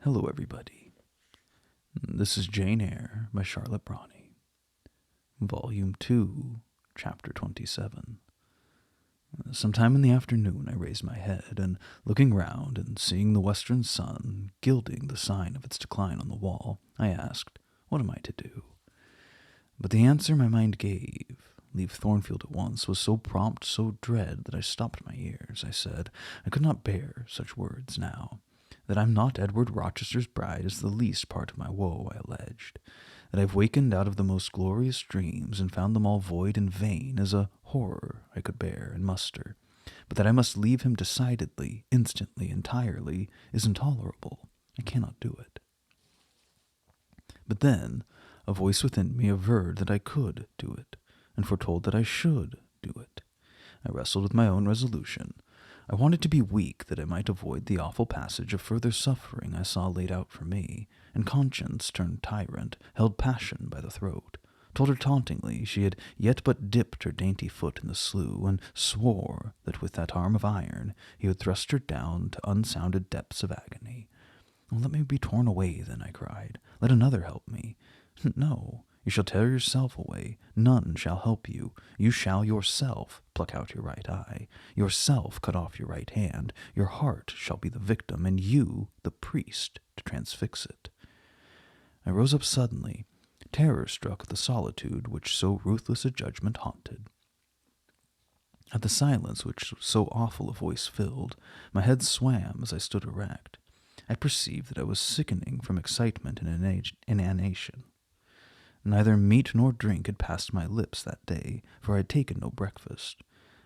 Hello, everybody. This is Jane Eyre by Charlotte Brontë, Volume 2, Chapter 27. Sometime in the afternoon I raised my head, and looking round and seeing the western sun gilding the sign of its decline on the wall, I asked, "What am I to do?" But the answer my mind gave, "Leave Thornfield at once," was so prompt, so dread, that I stopped my ears. I said I could not bear such words now. That I'm not Edward Rochester's bride is the least part of my woe, I alleged. That I've wakened out of the most glorious dreams and found them all void and vain is a horror I could bear and muster. But that I must leave him decidedly, instantly, entirely, is intolerable. I cannot do it. But then a voice within me averred that I could do it, and foretold that I should do it. I wrestled with my own resolution. I wanted to be weak that I might avoid the awful passage of further suffering I saw laid out for me, and conscience turned tyrant, held passion by the throat, told her tauntingly she had yet but dipped her dainty foot in the slough, and swore that with that arm of iron he would thrust her down to unsounded depths of agony. "Oh, let me be torn away, then," I cried. "Let another help me." "No, you shall tear yourself away. None shall help you. You shall yourself pluck out your right eye, yourself cut off your right hand. Your heart shall be the victim, and you the priest to transfix it." I rose up suddenly, terror-struck at the solitude which so ruthless a judgment haunted. At the silence which so awful a voice filled, my head swam as I stood erect. I perceived that I was sickening from excitement and inanition. Neither meat nor drink had passed my lips that day, for I had taken no breakfast.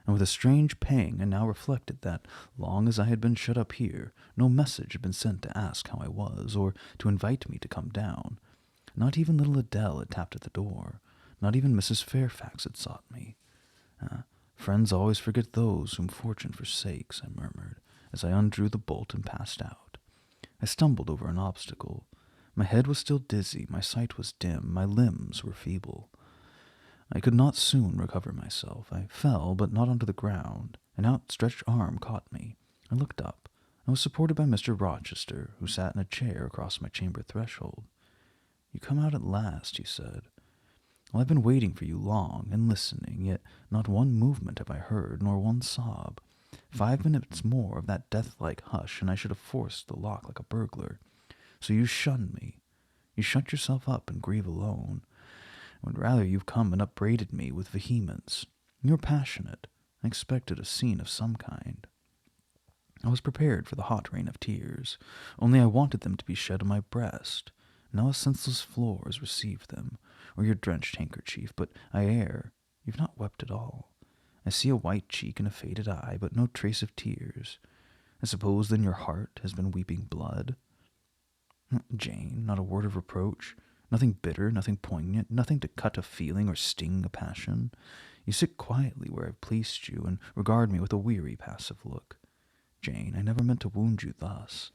And with a strange pang I now reflected that, long as I had been shut up here, no message had been sent to ask how I was, or to invite me to come down. Not even little Adele had tapped at the door. Not even Mrs. Fairfax had sought me. Friends always forget those whom fortune forsakes," I murmured, as I undrew the bolt and passed out. I stumbled over an obstacle. My head was still dizzy, my sight was dim, my limbs were feeble. I could not soon recover myself. I fell, but not onto the ground. An outstretched arm caught me. I looked up. I was supported by Mr. Rochester, who sat in a chair across my chamber threshold. "You come out at last," he said. "Well, I've been waiting for you long, and listening, yet not one movement have I heard, nor one sob. 5 minutes more of that death-like hush, and I should have forced the lock like a burglar. So you shun me. You shut yourself up and grieve alone. I would rather you've come and upbraided me with vehemence. You are passionate. I expected a scene of some kind. I was prepared for the hot rain of tears, only I wanted them to be shed on my breast. Now a senseless floor has received them, or your drenched handkerchief, but I err. You've not wept at all. I see a white cheek and a faded eye, but no trace of tears. I suppose then your heart has been weeping blood?" "Jane, not a word of reproach, nothing bitter, nothing poignant, nothing to cut a feeling or sting a passion. You sit quietly where I've placed you, and regard me with a weary, passive look. Jane, I never meant to wound you thus.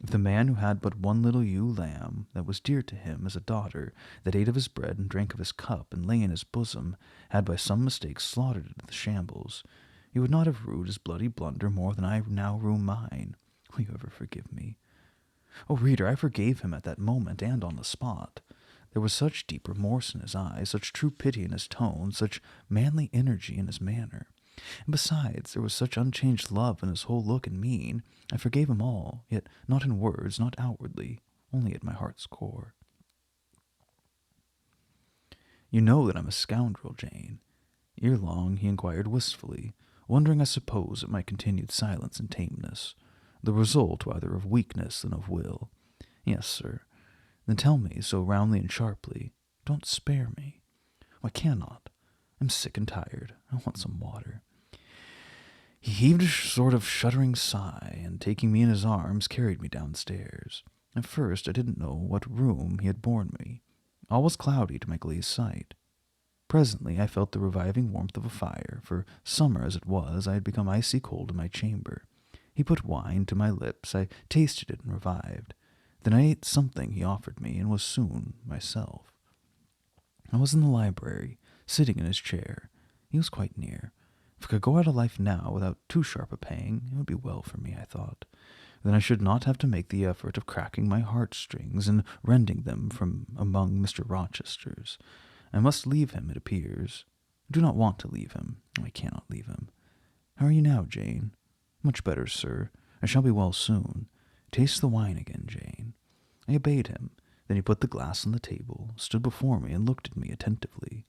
If the man who had but one little ewe lamb, that was dear to him as a daughter, that ate of his bread and drank of his cup and lay in his bosom, had by some mistake slaughtered it at the shambles, he would not have rued his bloody blunder more than I now rue mine. Will you ever forgive me? Oh, reader, I forgave him at that moment and on the spot. There was such deep remorse in his eyes, such true pity in his tone, such manly energy in his manner. And besides, there was such unchanged love in his whole look and mien. I forgave him all, yet not in words, not outwardly, only at my heart's core. You know that I'm a scoundrel, Jane." Ere long he inquired wistfully, wondering, I suppose, at my continued silence and tameness, the result rather of weakness than of will. "Yes, sir." "Then tell me so roundly and sharply. Don't spare me." "I cannot. I'm sick and tired. I want some water." He heaved a sort of shuddering sigh, and taking me in his arms, carried me downstairs. At first I didn't know what room he had borne me. All was cloudy to my glazed sight. Presently I felt the reviving warmth of a fire, for, summer as it was, I had become icy cold in my chamber. He put wine to my lips. I tasted it and revived. Then I ate something he offered me, and was soon myself. I was in the library, sitting in his chair. He was quite near. If I could go out of life now without too sharp a pang, it would be well for me, I thought. then I should not have to make the effort of cracking my heartstrings and rending them from among Mr. Rochester's. I must leave him, it appears. I do not want to leave him. I cannot leave him. How are you now, Jane? Much better, sir. I shall be well soon. Taste the wine again, Jane. I obeyed him. Then he put the glass on the table, stood before me, and looked at me attentively.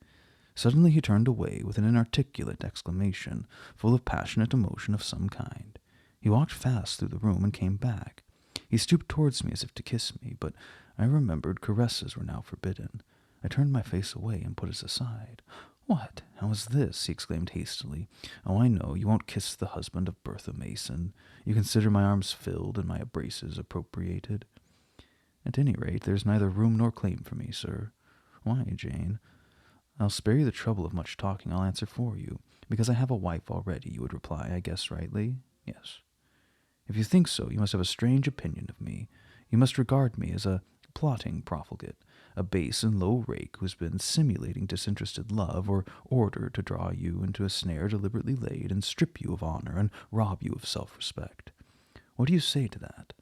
Suddenly he turned away with an inarticulate exclamation, full of passionate emotion of some kind. He walked fast through the room and came back. He stooped towards me as if to kiss me, but I remembered caresses were now forbidden. I turned my face away and put it aside. What? How is this? He exclaimed hastily. Oh, I know, you won't kiss the husband of Bertha Mason. You consider my arms filled and my embraces appropriated. At any rate, there's neither room nor claim for me, sir. Why, Jane? I'll spare you the trouble of much talking. I'll answer for you. Because I have a wife already, you would reply, I guess rightly? Yes. If you think so, you must have a strange opinion of me. You must regard me as a plotting profligate, a base and low rake who has been simulating disinterested love or order to draw you into a snare deliberately laid and strip you of honor and rob you of self-respect. What do you say to that?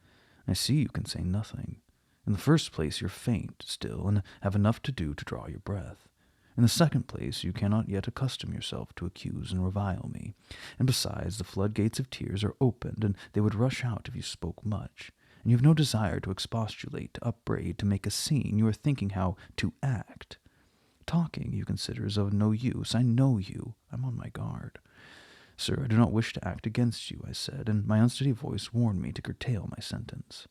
I see you can say nothing. In the first place, you're faint still and have enough to do to draw your breath. In the second place, you cannot yet accustom yourself to accuse and revile me, and besides, the floodgates of tears are opened, and they would rush out if you spoke much, and you have no desire to expostulate, to upbraid, to make a scene. You are thinking how to act. Talking, you consider, is of no use. I know you. I'm on my guard. Sir, I do not wish to act against you, I said, and my unsteady voice warned me to curtail my sentence.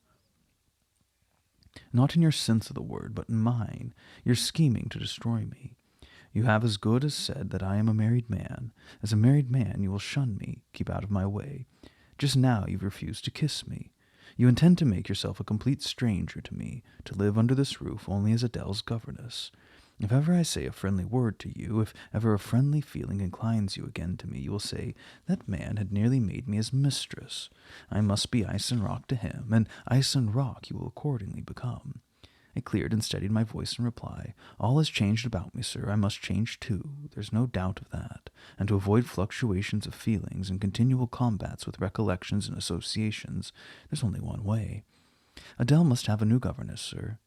Not in your sense of the word, but in mine. You're scheming to destroy me. You have as good as said that I am a married man. As a married man, you will shun me, keep out of my way. Just now you've refused to kiss me. You intend to make yourself a complete stranger to me, to live under this roof only as Adele's governess. If ever I say a friendly word to you, if ever a friendly feeling inclines you again to me, you will say, that man had nearly made me his mistress. I must be ice and rock to him, and ice and rock you will accordingly become. I cleared and steadied my voice in reply. All has changed about me, sir. I must change too. There's no doubt of that. And to avoid fluctuations of feelings and continual combats with recollections and associations, there's only one way. Adele must have a new governess, sir.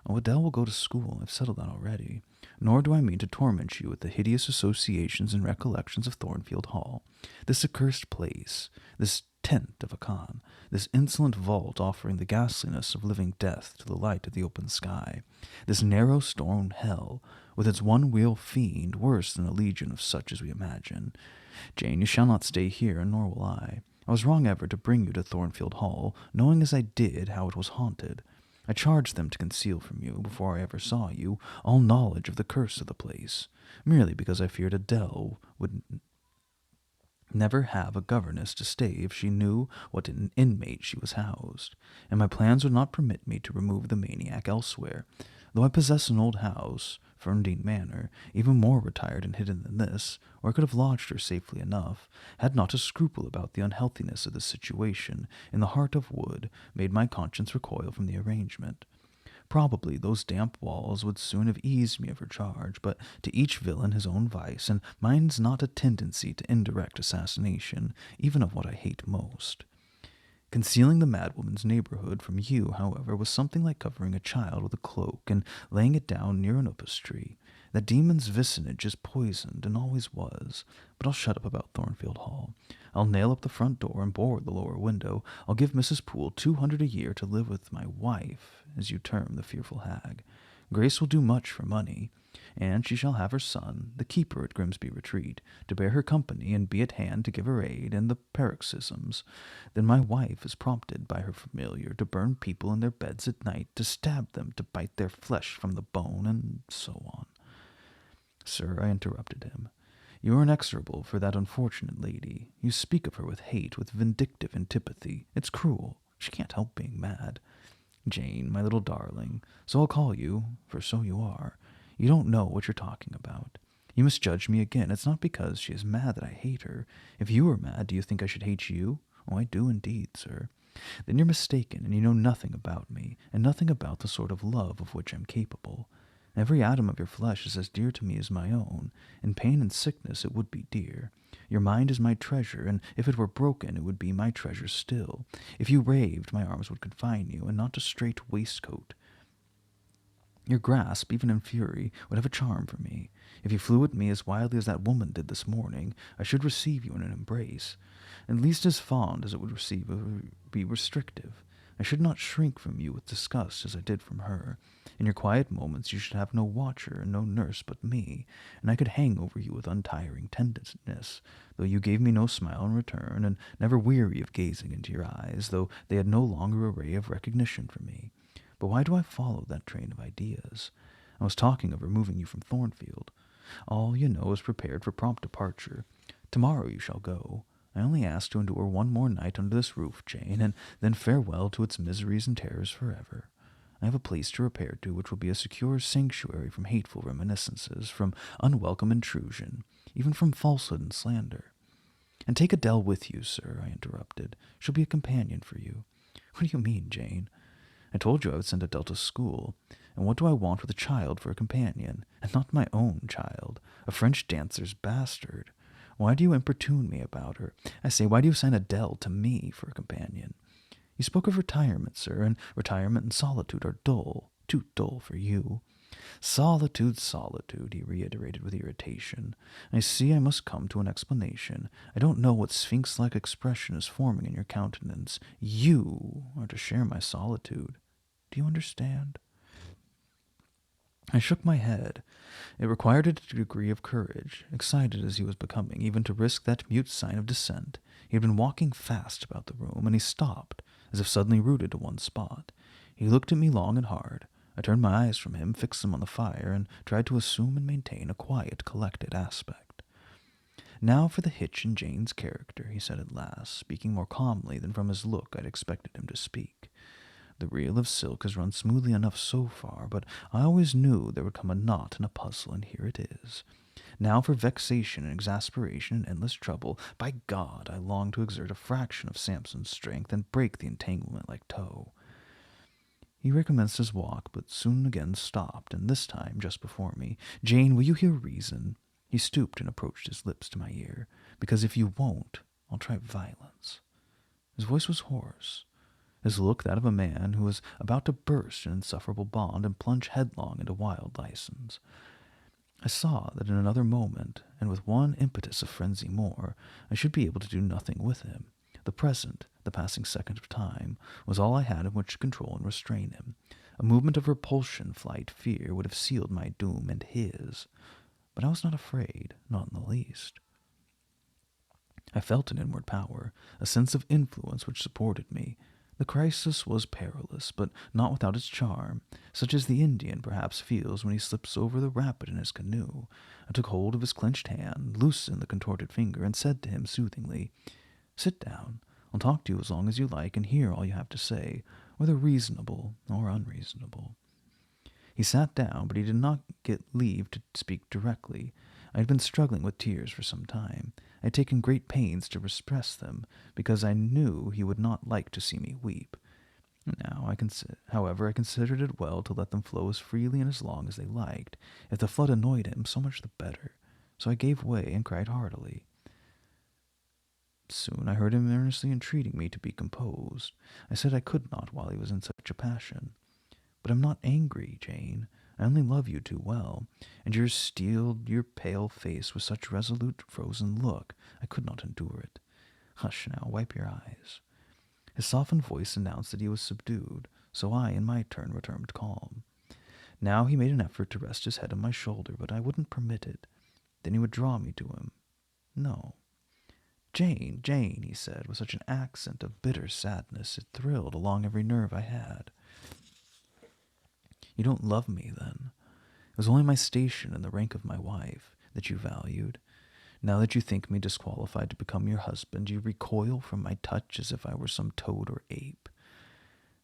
Oh, Adele will go to school. I've settled that already. Nor do I mean to torment you with the hideous associations and recollections of Thornfield Hall. This accursed place, this tent of a Khan, this insolent vault offering the ghastliness of living death to the light of the open sky, this narrow stone hell, with its one-wheel fiend worse than a legion of such as we imagine. Jane, you shall not stay here, and nor will I. I was wrong ever to bring you to Thornfield Hall, knowing as I did how it was haunted. I charged them to conceal from you, before I ever saw you, all knowledge of the curse of the place, merely because I feared Adele would never have a governess to stay if she knew what an inmate she was housed, and my plans would not permit me to remove the maniac elsewhere. Though I possess an old house, Ferndean Manor, even more retired and hidden than this, where I could have lodged her safely enough, had not a scruple about the unhealthiness of the situation, in the heart of wood, made my conscience recoil from the arrangement. Probably those damp walls would soon have eased me of her charge, but to each villain his own vice, and mine's not a tendency to indirect assassination, even of what I hate most. Concealing the madwoman's neighborhood from you, however, was something like covering a child with a cloak and laying it down near an upas tree. That demon's vicinage is poisoned, and always was. But I'll shut up about Thornfield Hall. I'll nail up the front door and board the lower window. I'll give Mrs. Poole 200 a year to live with my wife, as you term the fearful hag. Grace will do much for money, and she shall have her son, the keeper at Grimsby Retreat, to bear her company and be at hand to give her aid in the paroxysms. Then my wife is prompted by her familiar to burn people in their beds at night, to stab them, to bite their flesh from the bone, and so on. Sir, I interrupted him, you are inexorable for that unfortunate lady. You speak of her with hate, with vindictive antipathy. It's cruel. She can't help being mad. Jane, my little darling, so I'll call you, for so you are. You don't know what you're talking about. You misjudge me again. It's not because she is mad that I hate her. If you were mad, do you think I should hate you? Oh, I do indeed, sir. Then you're mistaken, and you know nothing about me, and nothing about the sort of love of which I'm capable. Every atom of your flesh is as dear to me as my own. In pain and sickness it would be dear. Your mind is my treasure, and if it were broken, it would be my treasure still. If you raved, my arms would confine you, and not a strait waistcoat. Your grasp, even in fury, would have a charm for me. If you flew at me as wildly as that woman did this morning, I should receive you in an embrace. At least as fond as it would be restrictive. I should not shrink from you with disgust as I did from her. In your quiet moments you should have no watcher and no nurse but me, and I could hang over you with untiring tenderness, though you gave me no smile in return, and never weary of gazing into your eyes, though they had no longer a ray of recognition for me. But why do I follow that train of ideas? I was talking of removing you from Thornfield. All you know is prepared for prompt departure. Tomorrow you shall go. I only ask to endure one more night under this roof, Jane, and then farewell to its miseries and terrors forever. I have a place to repair to which will be a secure sanctuary from hateful reminiscences, from unwelcome intrusion, even from falsehood and slander. And take Adele with you, sir, I interrupted. She'll be a companion for you. What do you mean, Jane? I told you I would send Adele to school, and what do I want with a child for a companion, and not my own child, a French dancer's bastard? Why do you importune me about her? I say, why do you assign Adele to me for a companion? You spoke of retirement, sir, and retirement and solitude are dull, too dull for you. Solitude, solitude, he reiterated with irritation. I see I must come to an explanation. I don't know what sphinx-like expression is forming in your countenance. You are to share my solitude. Do you understand? I shook my head. It required a degree of courage, excited as he was becoming, even to risk that mute sign of dissent. He had been walking fast about the room, and he stopped, as if suddenly rooted to one spot. He looked at me long and hard. I turned my eyes from him, fixed them on the fire, and tried to assume and maintain a quiet, collected aspect. Now for the hitch in Jane's character, he said at last, speaking more calmly than from his look I'd expected him to speak. The reel of silk has run smoothly enough so far, but I always knew there would come a knot and a puzzle, and here it is. Now for vexation and exasperation and endless trouble. By God, I long to exert a fraction of Samson's strength and break the entanglement like tow. He recommenced his walk, but soon again stopped, and this time just before me. Jane, will you hear reason? He stooped and approached his lips to my ear. Because if you won't, I'll try violence. His voice was hoarse. His look that of a man who was about to burst an insufferable bond and plunge headlong into wild license. I saw that in another moment, and with one impetus of frenzy more, I should be able to do nothing with him. The present, the passing second of time, was all I had in which to control and restrain him. A movement of repulsion, flight, fear would have sealed my doom and his. But I was not afraid, not in the least. I felt an inward power, a sense of influence which supported me. The crisis was perilous, but not without its charm, such as the Indian perhaps feels when he slips over the rapid in his canoe. I took hold of his clenched hand, loosened the contorted finger, and said to him soothingly, "Sit down. I'll talk to you as long as you like and hear all you have to say, whether reasonable or unreasonable." He sat down, but he did not get leave to speak directly. I had been struggling with tears for some time. I had taken great pains to repress them, because I knew he would not like to see me weep. Now, however, I considered it well to let them flow as freely and as long as they liked. If the flood annoyed him, so much the better. So I gave way and cried heartily. Soon I heard him earnestly entreating me to be composed. I said I could not while he was in such a passion. "But I'm not angry, Jane. I only love you too well, and your steeled, your pale face with such resolute, frozen look, I could not endure it. Hush now, wipe your eyes." His softened voice announced that he was subdued, so I, in my turn, returned calm. Now he made an effort to rest his head on my shoulder, but I wouldn't permit it. Then he would draw me to him. "No." "Jane, Jane," he said, with such an accent of bitter sadness it thrilled along every nerve I had. "You don't love me, then. It was only my station and the rank of my wife that you valued. Now that you think me disqualified to become your husband, you recoil from my touch as if I were some toad or ape."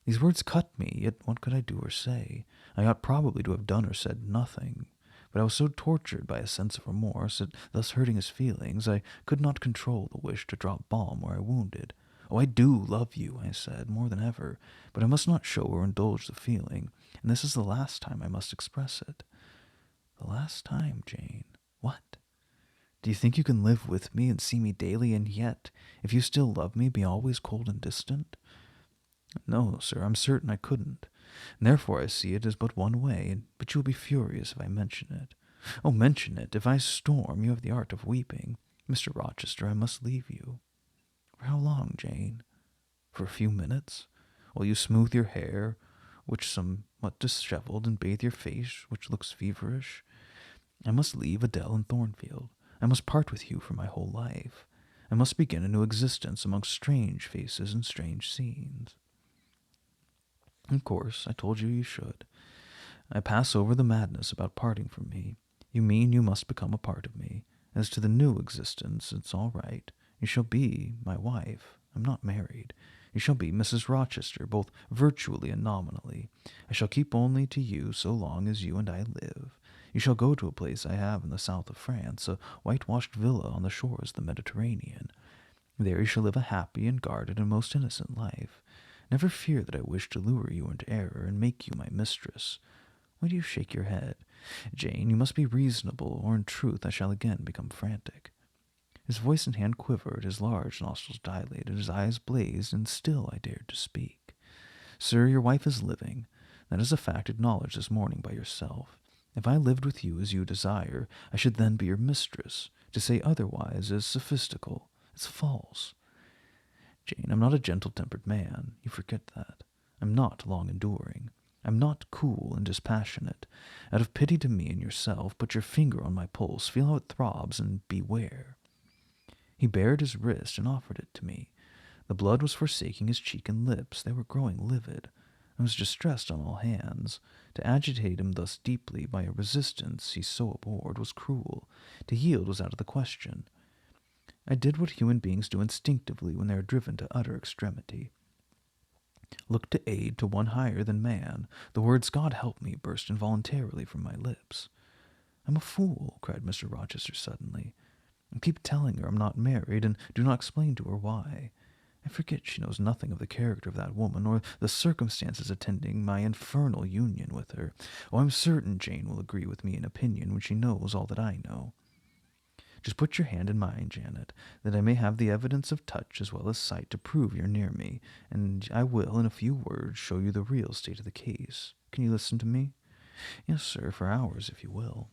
These words cut me, yet what could I do or say? I ought probably to have done or said nothing, but I was so tortured by a sense of remorse at thus hurting his feelings, I could not control the wish to drop balm where I wounded. "Oh, I do love you," I said, "more than ever, but I must not show or indulge the feeling, and this is the last time I must express it. The last time, Jane. What? Do you think you can live with me and see me daily, and yet, if you still love me, be always cold and distant? No, sir, I'm certain I couldn't, and therefore I see it as but one way, but you will be furious if I mention it. Oh, mention it! If I storm, you have the art of weeping. Mr. Rochester, I must leave you. For how long, Jane? For a few minutes? While you smooth your hair, which somewhat disheveled, and bathe your face, which looks feverish? I must leave Adele and Thornfield. I must part with you for my whole life. I must begin a new existence amongst strange faces and strange scenes. Of course, I told you you should. I pass over the madness about parting from me. You mean you must become a part of me. As to the new existence, it's all right. You shall be my wife. I'm not married. You shall be Mrs. Rochester, both virtually and nominally. I shall keep only to you so long as you and I live. You shall go to a place I have in the south of France, a whitewashed villa on the shores of the Mediterranean. There you shall live a happy and guarded and most innocent life. Never fear that I wish to lure you into error and make you my mistress. Why do you shake your head? Jane, you must be reasonable, or in truth I shall again become frantic. His voice and hand quivered, his large nostrils dilated, his eyes blazed, and still I dared to speak. Sir, your wife is living. That is a fact acknowledged this morning by yourself. If I lived with you as you desire, I should then be your mistress. To say otherwise is sophistical. It's false. Jane, I'm not a gentle-tempered man. You forget that. I'm not long-enduring. I'm not cool and dispassionate. Out of pity to me and yourself, put your finger on my pulse, feel how it throbs, and beware. He bared his wrist and offered it to me. The blood was forsaking his cheek and lips. They were growing livid. I was distressed on all hands. To agitate him thus deeply by a resistance he so abhorred was cruel. To yield was out of the question. I did what human beings do instinctively when they are driven to utter extremity. Look to aid to one higher than man. The words "God help me" burst involuntarily from my lips. I'm a fool, cried Mr. Rochester suddenly. I keep telling her I'm not married, and do not explain to her why. I forget she knows nothing of the character of that woman, or the circumstances attending my infernal union with her. Oh, I'm certain Jane will agree with me in opinion when she knows all that I know. Just put your hand in mine, Janet, that I may have the evidence of touch as well as sight to prove you're near me, and I will, in a few words, show you the real state of the case. Can you listen to me? Yes, sir, for hours, if you will.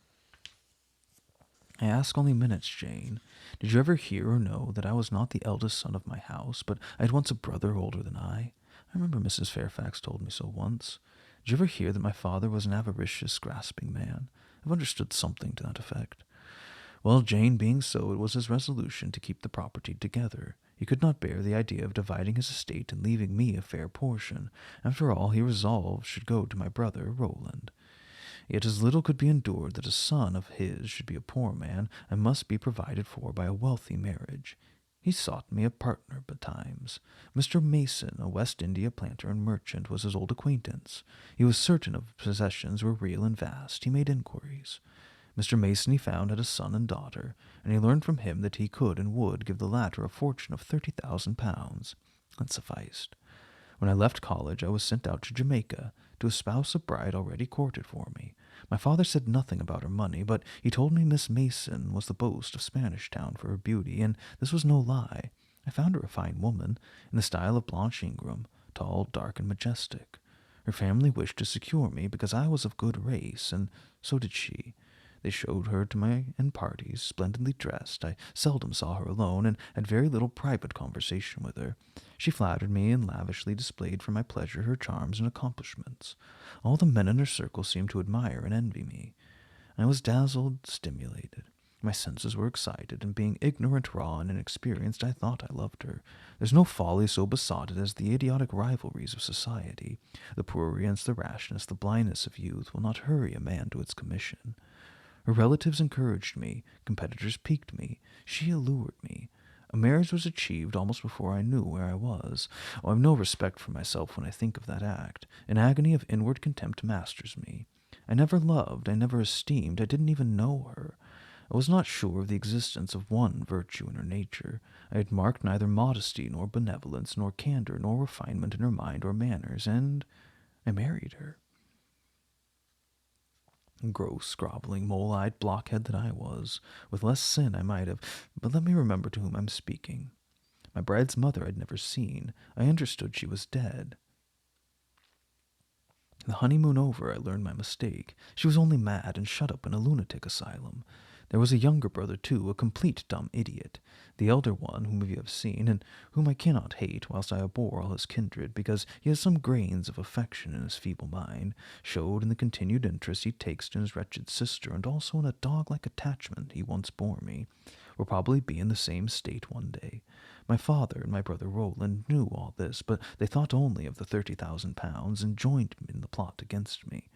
I ask only minutes, Jane. Did you ever hear or know that I was not the eldest son of my house, but I had once a brother older than I? I remember Mrs. Fairfax told me so once. Did you ever hear that my father was an avaricious, grasping man? I've understood something to that effect. Well, Jane being so, it was his resolution to keep the property together. He could not bear the idea of dividing his estate and leaving me a fair portion. After all, he resolved should go to my brother Roland. Yet as little could be endured that a son of his should be a poor man, and must be provided for by a wealthy marriage. He sought me a partner betimes. Mr. Mason, a West India planter and merchant, was his old acquaintance. He was certain of possessions were real and vast. He made inquiries. Mr. Mason, he found, had a son and daughter, and he learned from him that he could and would give the latter a fortune of £30,000. That sufficed. When I left college, I was sent out to Jamaica to espouse a bride already courted for me. My father said nothing about her money, but he told me Miss Mason was the boast of Spanish Town for her beauty, and this was no lie. I found her a fine woman, in the style of Blanche Ingram, tall, dark, and majestic. Her family wished to secure me because I was of good race, and so did she. They showed her to my parties, splendidly dressed. I seldom saw her alone, and had very little private conversation with her. She flattered me, and lavishly displayed for my pleasure her charms and accomplishments. All the men in her circle seemed to admire and envy me. I was dazzled, stimulated. My senses were excited, and being ignorant, raw, and inexperienced, I thought I loved her. There's no folly so besotted as the idiotic rivalries of society. The prurience, the rashness, the blindness of youth will not hurry a man to its commission. Her relatives encouraged me, competitors piqued me, she allured me. A marriage was achieved almost before I knew where I was. Oh, I have no respect for myself when I think of that act. An agony of inward contempt masters me. I never loved, I never esteemed, I didn't even know her. I was not sure of the existence of one virtue in her nature. I had marked neither modesty nor benevolence, nor candor, nor refinement in her mind or manners, and I married her. Gross, groveling, mole-eyed blockhead that I was. With less sin I might have, but let me remember to whom I'm speaking. My bride's mother I'd never seen. I understood she was dead. The honeymoon over, I learned my mistake. She was only mad and shut up in a lunatic asylum. There was a younger brother, too, a complete dumb idiot. The elder one, whom you have seen, and whom I cannot hate, whilst I abhor all his kindred, because he has some grains of affection in his feeble mind, showed in the continued interest he takes in his wretched sister, and also in a dog-like attachment he once bore me, will probably be in the same state one day. My father and my brother Roland knew all this, but they thought only of the £30,000, and joined in the plot against me.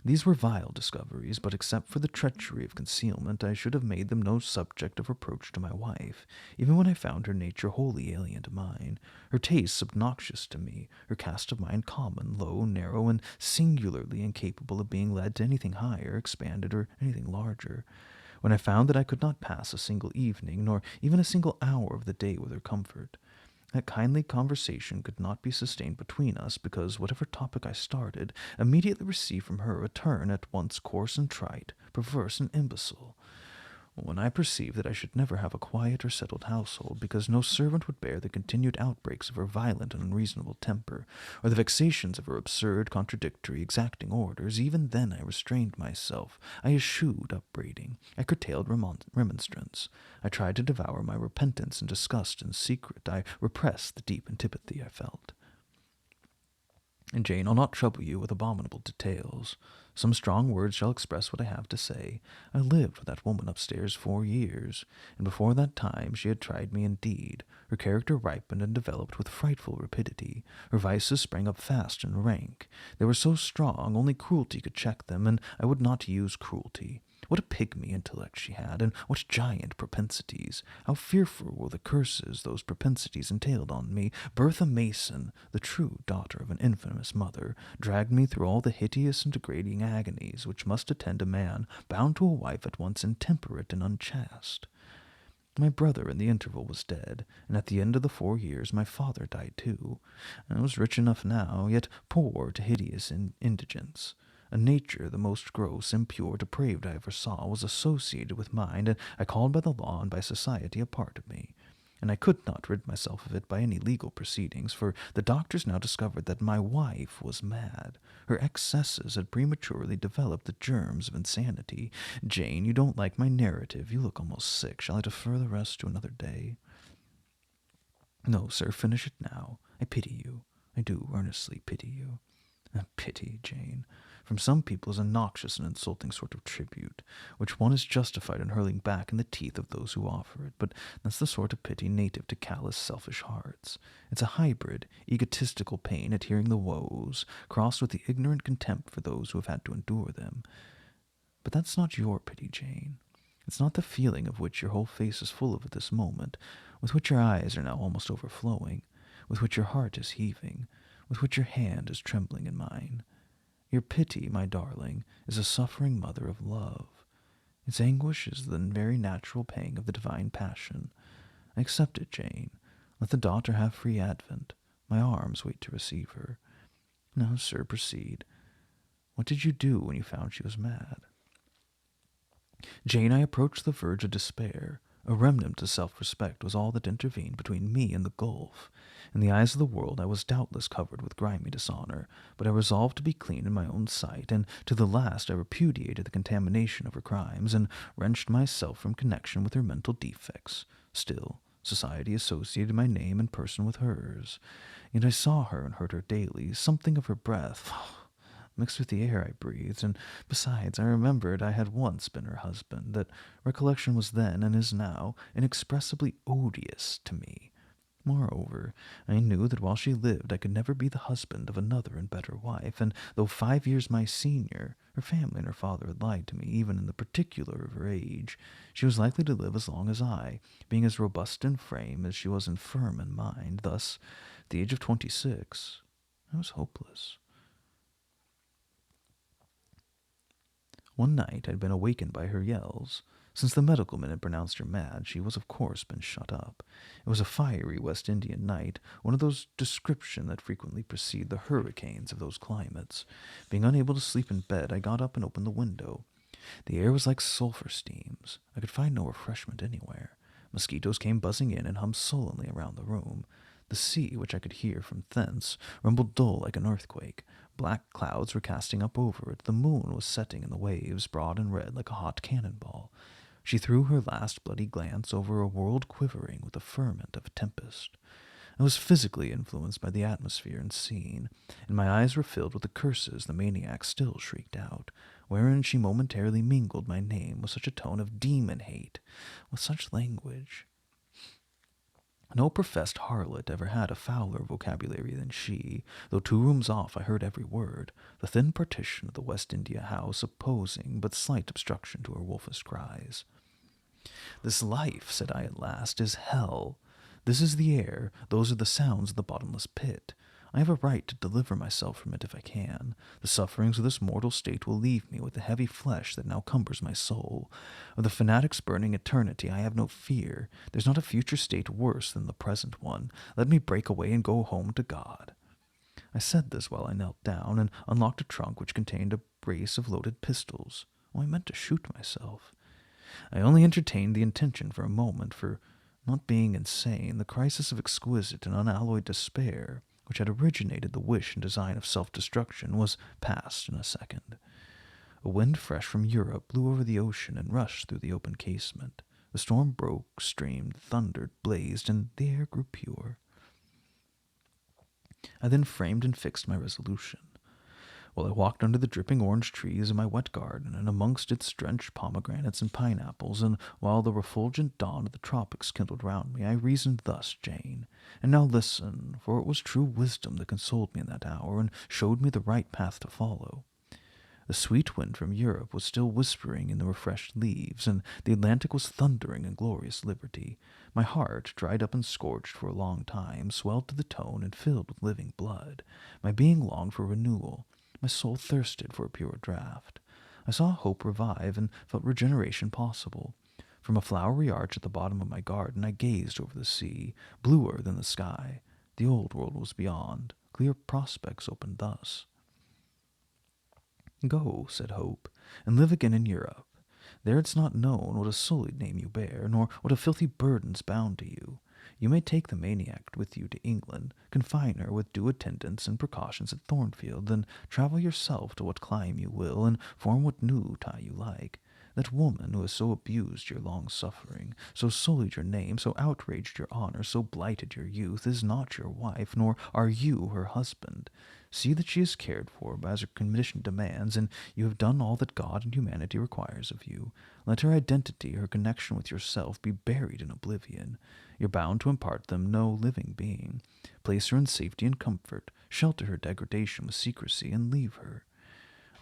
These were vile discoveries, but except for the treachery of concealment, I should have made them no subject of reproach to my wife, even when I found her nature wholly alien to mine, her tastes obnoxious to me, her cast of mind common, low, narrow, and singularly incapable of being led to anything higher, expanded, or anything larger. When I found that I could not pass a single evening, nor even a single hour of the day with her comfort, that kindly conversation could not be sustained between us, because whatever topic I started immediately received from her a turn at once coarse and trite, perverse and imbecile. When I perceived that I should never have a quiet or settled household, because no servant would bear the continued outbreaks of her violent and unreasonable temper, or the vexations of her absurd, contradictory, exacting orders, even then I restrained myself. I eschewed upbraiding. I curtailed remonstrance. I tried to devour my repentance and disgust in secret. I repressed the deep antipathy I felt. And Jane, I'll not trouble you with abominable details. Some strong words shall express what I have to say. I lived with that woman upstairs 4 years, and before that time she had tried me indeed. Her character ripened and developed with frightful rapidity. Her vices sprang up fast and rank. They were so strong, only cruelty could check them, and I would not use cruelty. What a pygmy intellect she had, and what giant propensities! How fearful were the curses those propensities entailed on me! Bertha Mason, the true daughter of an infamous mother, dragged me through all the hideous and degrading agonies which must attend a man bound to a wife at once intemperate and unchaste. My brother in the interval was dead, and at the end of the 4 years my father died too. I was rich enough now, yet poor to hideous indigence. A nature the most gross, impure, depraved I ever saw was associated with mine, and I called by the law and by society a part of me. And I could not rid myself of it by any legal proceedings, for the doctors now discovered that my wife was mad. Her excesses had prematurely developed the germs of insanity. Jane, you don't like my narrative. You look almost sick. Shall I defer the rest to another day? No, sir, finish it now. I pity you. I do earnestly pity you. Pity, Jane, from some people is a noxious and insulting sort of tribute, which one is justified in hurling back in the teeth of those who offer it, but that's the sort of pity native to callous, selfish hearts. It's a hybrid, egotistical pain at hearing the woes, crossed with the ignorant contempt for those who have had to endure them. But that's not your pity, Jane. It's not the feeling of which your whole face is full of at this moment, with which your eyes are now almost overflowing, with which your heart is heaving, with which your hand is trembling in mine. Your pity, my darling, is a suffering mother of love. Its anguish is the very natural pang of the divine passion. Accept it, Jane. Let the daughter have free advent. My arms wait to receive her. Now, sir, proceed. What did you do when you found she was mad? Jane, I approached the verge of despair. A remnant of self-respect was all that intervened between me and the gulf. In the eyes of the world I was doubtless covered with grimy dishonor, but I resolved to be clean in my own sight, and to the last I repudiated the contamination of her crimes, and wrenched myself from connection with her mental defects. Still, society associated my name and person with hers. Yet I saw her and heard her daily, something of her breath mixed with the air I breathed, and besides, I remembered I had once been her husband. That recollection was then, and is now, inexpressibly odious to me. Moreover, I knew that while she lived I could never be the husband of another and better wife, and though 5 years my senior, her family and her father had lied to me even in the particular of her age. She was likely to live as long as I, being as robust in frame as she was infirm in mind. Thus, at the age of 26, I was hopeless. One night I had been awakened by her yells. Since the medical men had pronounced her mad, she was of course been shut up. It was a fiery West Indian night, one of those description that frequently precede the hurricanes of those climates. Being unable to sleep in bed, I got up and opened the window. The air was like sulphur steams. I could find no refreshment anywhere. Mosquitoes came buzzing in and hummed sullenly around the room. The sea, which I could hear from thence, rumbled dull like an earthquake. Black clouds were casting up over it. The moon was setting in the waves, broad and red like a hot cannonball. She threw her last bloody glance over a world quivering with the ferment of a tempest. I was physically influenced by the atmosphere and scene, and my eyes were filled with the curses the maniac still shrieked out, wherein she momentarily mingled my name with such a tone of demon hate, with such language. No professed harlot ever had a fouler vocabulary than she, though 2 rooms off I heard every word, the thin partition of the West India house opposing but slight obstruction to her wolfish cries. "This life," said I at last, "is hell. This is the air, those are the sounds of the bottomless pit. I have a right to deliver myself from it if I can. The sufferings of this mortal state will leave me with the heavy flesh that now cumbers my soul. Of the fanatic's burning eternity I have no fear. There's not a future state worse than the present one. Let me break away and go home to God." I said this while I knelt down and unlocked a trunk which contained a brace of loaded pistols. I meant to shoot myself. I only entertained the intention for a moment, for, not being insane, the crisis of exquisite and unalloyed despair, which had originated the wish and design of self-destruction, was past in a second. A wind fresh from Europe blew over the ocean and rushed through the open casement. The storm broke, streamed, thundered, blazed, and the air grew pure. I then framed and fixed my resolution. While I walked under the dripping orange trees in my wet garden, and amongst its drenched pomegranates and pineapples, and while the refulgent dawn of the tropics kindled round me, I reasoned thus, Jane. And now listen, for it was true wisdom that consoled me in that hour, and showed me the right path to follow. The sweet wind from Europe was still whispering in the refreshed leaves, and the Atlantic was thundering in glorious liberty. My heart, dried up and scorched for a long time, swelled to the tone and filled with living blood. My being longed for renewal. My soul thirsted for a pure draught. I saw hope revive and felt regeneration possible. From a flowery arch at the bottom of my garden I gazed over the sea, bluer than the sky. The old world was beyond. Clear prospects opened thus. "Go," said Hope, "and live again in Europe. There it's not known what a sullied name you bear, nor what a filthy burden's bound to you. You may take the maniac with you to England, confine her with due attendance and precautions at Thornfield, then travel yourself to what clime you will, and form what new tie you like. That woman who has so abused your long suffering, so sullied your name, so outraged your honor, so blighted your youth, is not your wife, nor are you her husband. See that she is cared for as her condition demands, and you have done all that God and humanity requires of you. Let her identity, her connection with yourself, be buried in oblivion. You're bound to impart them no living being. Place her in safety and comfort, shelter her degradation with secrecy, and leave her."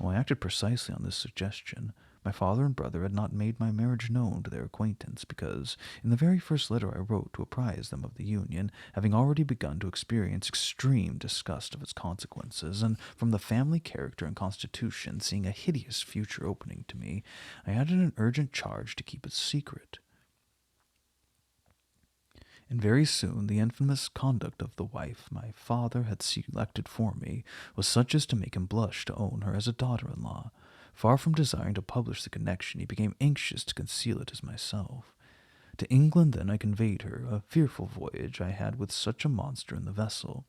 I acted precisely on this suggestion. My father and brother had not made my marriage known to their acquaintance, because, in the very first letter I wrote to apprise them of the union, having already begun to experience extreme disgust of its consequences, and from the family character and constitution seeing a hideous future opening to me, I added an urgent charge to keep it secret. And very soon the infamous conduct of the wife my father had selected for me was such as to make him blush to own her as a daughter-in-law. Far from desiring to publish the connection, he became anxious to conceal it as myself. To England then I conveyed her, a fearful voyage I had with such a monster in the vessel.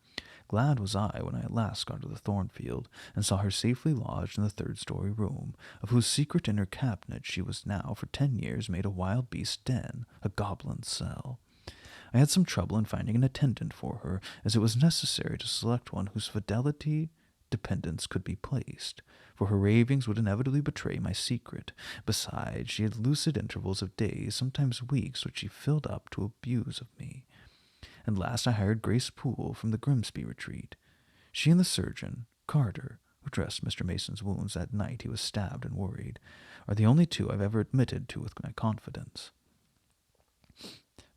Glad was I when I at last got to the Thornfield, and saw her safely lodged in the 3rd-story room, of whose secret inner cabinet she was now for 10 years made a wild beast den, a goblin's cell. I had some trouble in finding an attendant for her, as it was necessary to select one whose fidelity dependence could be placed, for her ravings would inevitably betray my secret. Besides, she had lucid intervals of days, sometimes weeks, which she filled up to abuse of me. At last I hired Grace Poole from the Grimsby retreat. She and the surgeon, Carter, who dressed Mr. Mason's wounds that night he was stabbed and worried, are the only 2 I've ever admitted to with my confidence.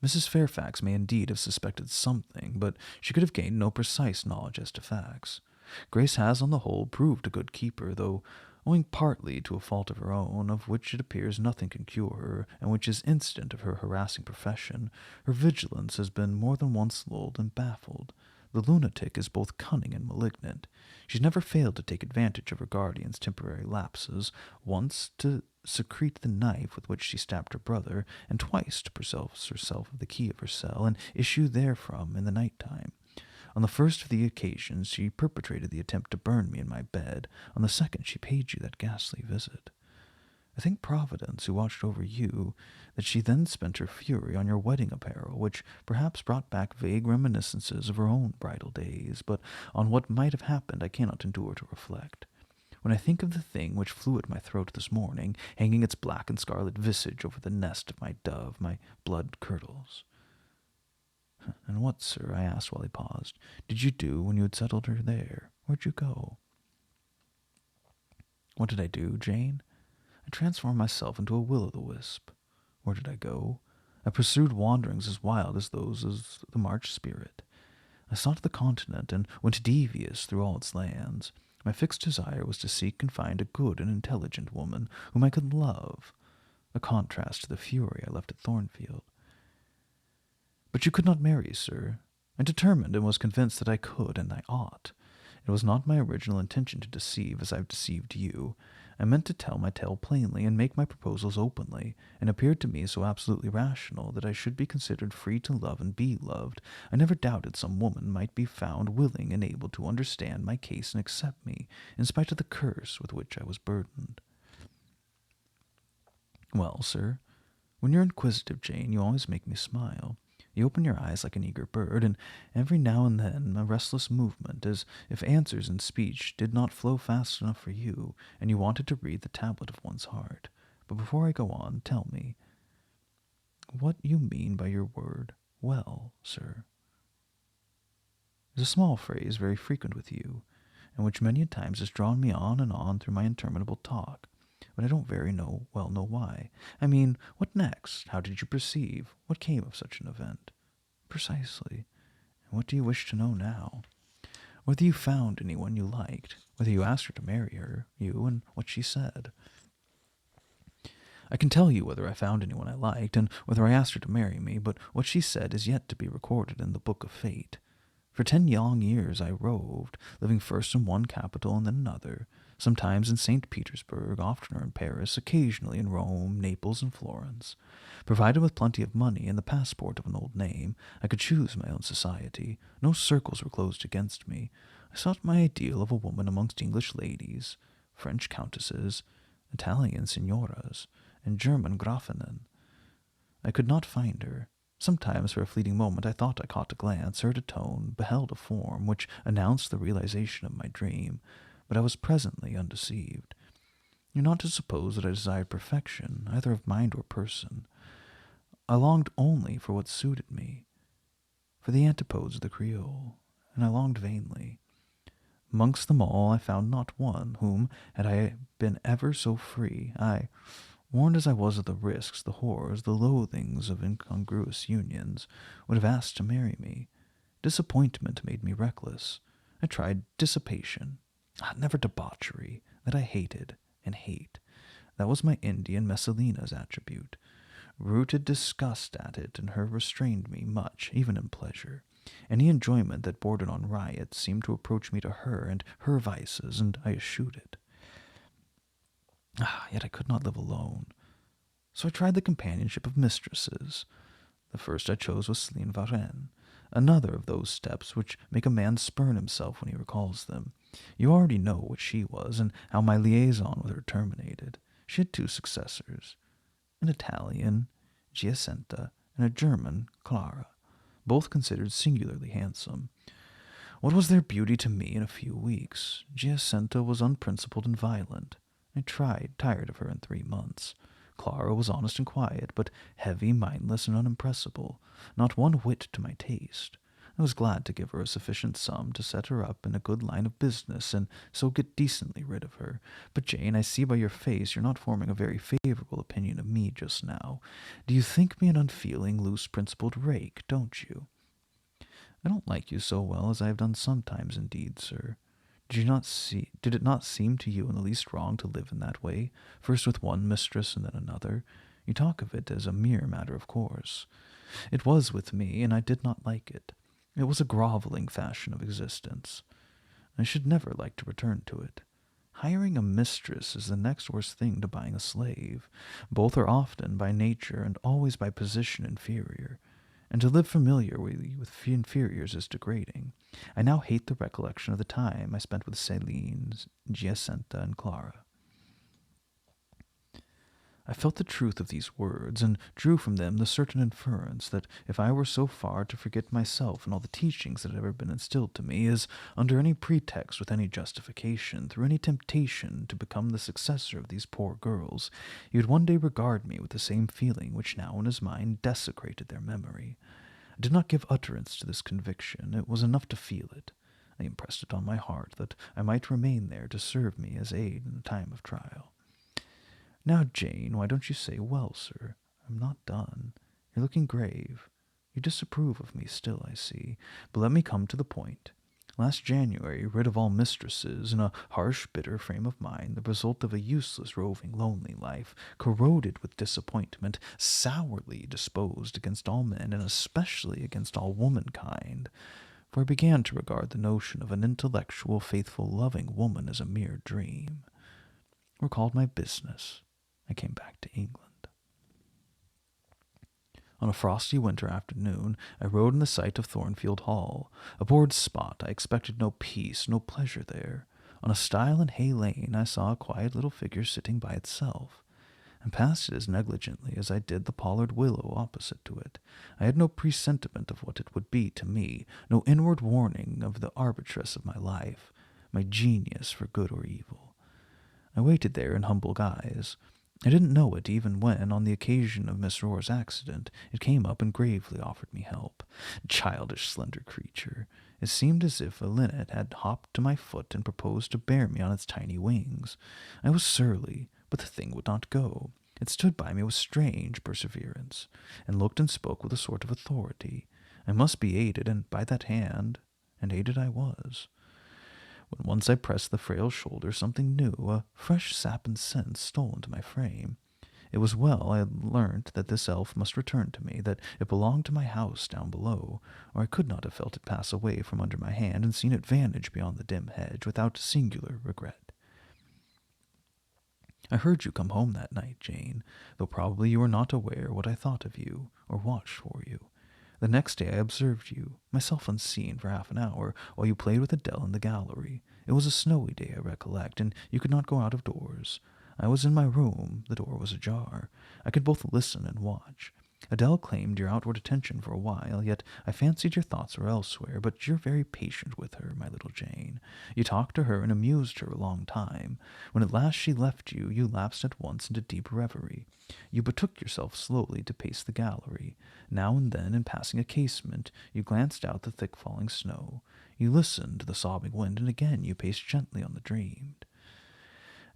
Mrs. Fairfax may indeed have suspected something, but she could have gained no precise knowledge as to facts. Grace has, on the whole, proved a good keeper, though owing partly to a fault of her own, of which it appears nothing can cure her, and which is incident of her harassing profession. Her vigilance has been more than once lulled and baffled. The lunatic is both cunning and malignant. She's never failed to take advantage of her guardian's temporary lapses, once to secrete the knife with which she stabbed her brother, and twice to possess herself of the key of her cell, and issue therefrom in the night time. On the first of the occasions she perpetrated the attempt to burn me in my bed. On the second she paid you that ghastly visit. I thank Providence, who watched over you, that she then spent her fury on your wedding apparel, which perhaps brought back vague reminiscences of her own bridal days, but on what might have happened I cannot endure to reflect. When I think of the thing which flew at my throat this morning, hanging its black and scarlet visage over the nest of my dove, my blood curdles. And what, sir, I asked while he paused, did you do when you had settled her there? Where'd you go? What did I do, Jane? I transformed myself into a will-o'-the-wisp. Where did I go? I pursued wanderings as wild as those of the March spirit. I sought the continent and went devious through all its lands. My fixed desire was to seek and find a good and intelligent woman whom I could love, a contrast to the fury I left at Thornfield. But you could not marry, sir. I determined and was convinced that I could, and I ought. It was not my original intention to deceive as I have deceived you. I meant to tell my tale plainly and make my proposals openly, and appeared to me so absolutely rational that I should be considered free to love and be loved. I never doubted some woman might be found willing and able to understand my case and accept me, in spite of the curse with which I was burdened. Well, sir, when you're inquisitive, Jane, you always make me smile. You open your eyes like an eager bird, and every now and then a restless movement, as if answers in speech did not flow fast enough for you, and you wanted to read the tablet of one's heart. But before I go on, tell me what you mean by your word, well, sir. It's a small phrase very frequent with you, and which many a times has drawn me on and on through my interminable talk. But I don't very well know why. I mean, what next? How did you perceive? What came of such an event? Precisely. And what do you wish to know now? Whether you found anyone you liked, whether you asked her to marry you, and what she said. I can tell you whether I found anyone I liked, and whether I asked her to marry me, but what she said is yet to be recorded in the book of fate. For 10 long years I roved, living first in one capital and then another, sometimes in St. Petersburg, oftener in Paris, occasionally in Rome, Naples, and Florence. Provided with plenty of money and the passport of an old name, I could choose my own society. No circles were closed against me. I sought my ideal of a woman amongst English ladies, French countesses, Italian signoras, and German Grafinnen. I could not find her. Sometimes for a fleeting moment I thought I caught a glance, heard a tone, beheld a form, which announced the realization of my dream, but I was presently undeceived. You're not to suppose that I desired perfection, either of mind or person. I longed only for what suited me, for the antipodes of the Creole, and I longed vainly. Amongst them all I found not one whom, had I been ever so free, I, warned as I was of the risks, the horrors, the loathings of incongruous unions, would have asked to marry me. Disappointment made me reckless. I tried dissipation. Never debauchery. That I hated and hate. That was my Indian Messalina's attribute. Rooted disgust at it in her restrained me much, even in pleasure. Any enjoyment that bordered on riot seemed to approach me to her and her vices, and I eschewed it. Yet I could not live alone. So I tried the companionship of mistresses. The first I chose was Céline Varenne, another of those steps which make a man spurn himself when he recalls them. You already know what she was, and how my liaison with her terminated. She had 2 successors, an Italian, Giacinta, and a German, Clara, both considered singularly handsome. What was their beauty to me in a few weeks? Giacinta was unprincipled and violent. I tired of her in 3 months. Clara was honest and quiet, but heavy, mindless, and unimpressible, not one whit to my taste. I was glad to give her a sufficient sum to set her up in a good line of business, and so get decently rid of her. But, Jane, I see by your face you're not forming a very favorable opinion of me just now. Do you think me an unfeeling, loose-principled rake, don't you? I don't like you so well as I have done sometimes indeed, sir. Did it not seem to you in the least wrong to live in that way, first with one mistress and then another? You talk of it as a mere matter of course. It was with me, and I did not like it. It was a groveling fashion of existence. I should never like to return to it. Hiring a mistress is the next worst thing to buying a slave. Both are often, by nature, and always by position, inferior. And to live familiarly with inferiors is degrading. I now hate the recollection of the time I spent with Céline, Giacinta, and Clara. I felt the truth of these words, and drew from them the certain inference that if I were so far to forget myself and all the teachings that had ever been instilled to me, as under any pretext, with any justification, through any temptation to become the successor of these poor girls, he would one day regard me with the same feeling which now in his mind desecrated their memory. I did not give utterance to this conviction. It was enough to feel it. I impressed it on my heart that I might remain there to serve me as aid in a time of trial. Now, Jane, why don't you say, well, sir, I'm not done. You're looking grave. You disapprove of me still, I see. But let me come to the point. Last January, rid of all mistresses, in a harsh, bitter frame of mind, the result of a useless, roving, lonely life, corroded with disappointment, sourly disposed against all men, and especially against all womankind, for I began to regard the notion of an intellectual, faithful, loving woman as a mere dream. Recalled my business. I came back to England. On a frosty winter afternoon, I rode in the sight of Thornfield Hall, a bored spot. I expected no peace, no pleasure there. On a stile in Hay Lane, I saw a quiet little figure sitting by itself, and passed it as negligently as I did the pollard willow opposite to it. I had no presentiment of what it would be to me, no inward warning of the arbitress of my life, my genius for good or evil. I waited there in humble guise. I didn't know it even when, on the occasion of Miss Roar's accident, it came up and gravely offered me help. Childish, slender creature. It seemed as if a linnet had hopped to my foot and proposed to bear me on its tiny wings. I was surly, but the thing would not go. It stood by me with strange perseverance, and looked and spoke with a sort of authority. I must be aided, and by that hand, and aided I was. When once I pressed the frail shoulder, something new, a fresh sap and sense, stole into my frame. It was well I had learnt that this elf must return to me, that it belonged to my house down below, or I could not have felt it pass away from under my hand and seen it vanish beyond the dim hedge without singular regret. I heard you come home that night, Jane, though probably you were not aware what I thought of you, or watched for you. The next day I observed you, myself unseen, for half an hour, while you played with Adele in the gallery. It was a snowy day, I recollect, and you could not go out of doors. I was in my room. The door was ajar. I could both listen and watch. Adele claimed your outward attention for a while, yet I fancied your thoughts were elsewhere, but you're very patient with her, my little Jane. You talked to her and amused her a long time. When at last she left you, you lapsed at once into deep reverie. You betook yourself slowly to pace the gallery. Now and then, in passing a casement, you glanced out the thick-falling snow. You listened to the sobbing wind, and again you paced gently on the dreamed.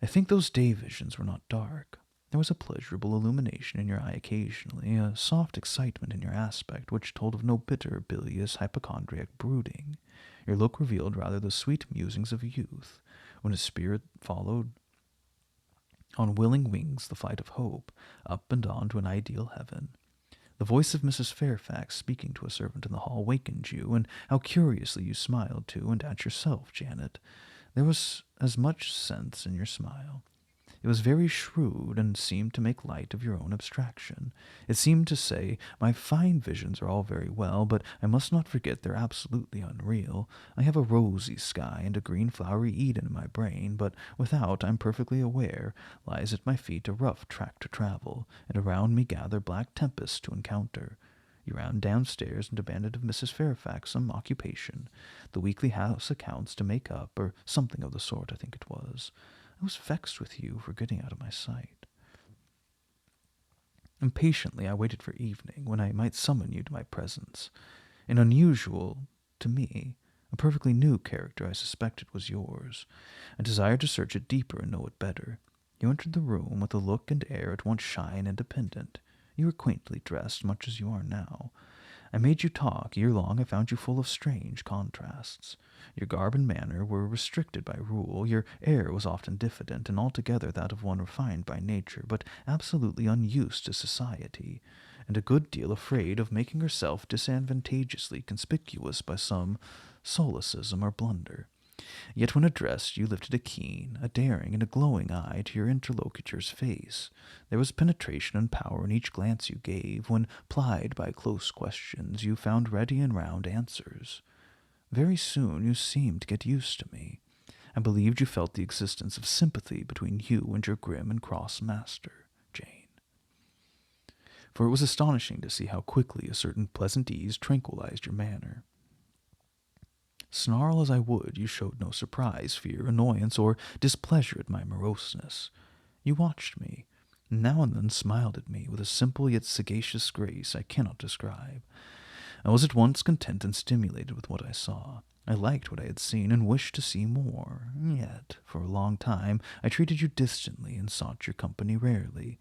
I think those day visions were not dark. There was a pleasurable illumination in your eye occasionally, a soft excitement in your aspect which told of no bitter, bilious, hypochondriac brooding. Your look revealed rather the sweet musings of youth, when a spirit followed on willing wings the flight of hope, up and on to an ideal heaven. The voice of Mrs. Fairfax speaking to a servant in the hall wakened you, and how curiously you smiled to and at yourself, Janet. There was as much sense in your smile. It was very shrewd, and seemed to make light of your own abstraction. It seemed to say, my fine visions are all very well, but I must not forget they're absolutely unreal. I have a rosy sky and a green flowery Eden in my brain, but without, I'm perfectly aware, lies at my feet a rough track to travel, and around me gather black tempests to encounter. You ran downstairs and demanded of Mrs. Fairfax some occupation, the weekly house accounts to make up, or something of the sort, I think it was. I was vexed with you for getting out of my sight. Impatiently I waited for evening, when I might summon you to my presence. An unusual, to me, a perfectly new character I suspected was yours. I desired to search it deeper and know it better. You entered the room with a look and air at once shy and independent. You were quaintly dressed, much as you are now. I made you talk. Year long I found you full of strange contrasts. Your garb and manner were restricted by rule. Your air was often diffident, and altogether that of one refined by nature, but absolutely unused to society, and a good deal afraid of making herself disadvantageously conspicuous by some solecism or blunder. Yet when addressed, you lifted a keen, a daring, and a glowing eye to your interlocutor's face. There was penetration and power in each glance you gave. When plied by close questions, you found ready and round answers. Very soon you seemed to get used to me. I believed you felt the existence of sympathy between you and your grim and cross master, Jane. For it was astonishing to see how quickly a certain pleasant ease tranquilized your manner. Snarl as I would, you showed no surprise, fear, annoyance, or displeasure at my moroseness. You watched me, and now and then smiled at me with a simple yet sagacious grace I cannot describe. I was at once content and stimulated with what I saw. I liked what I had seen and wished to see more. Yet, for a long time, I treated you distantly and sought your company rarely.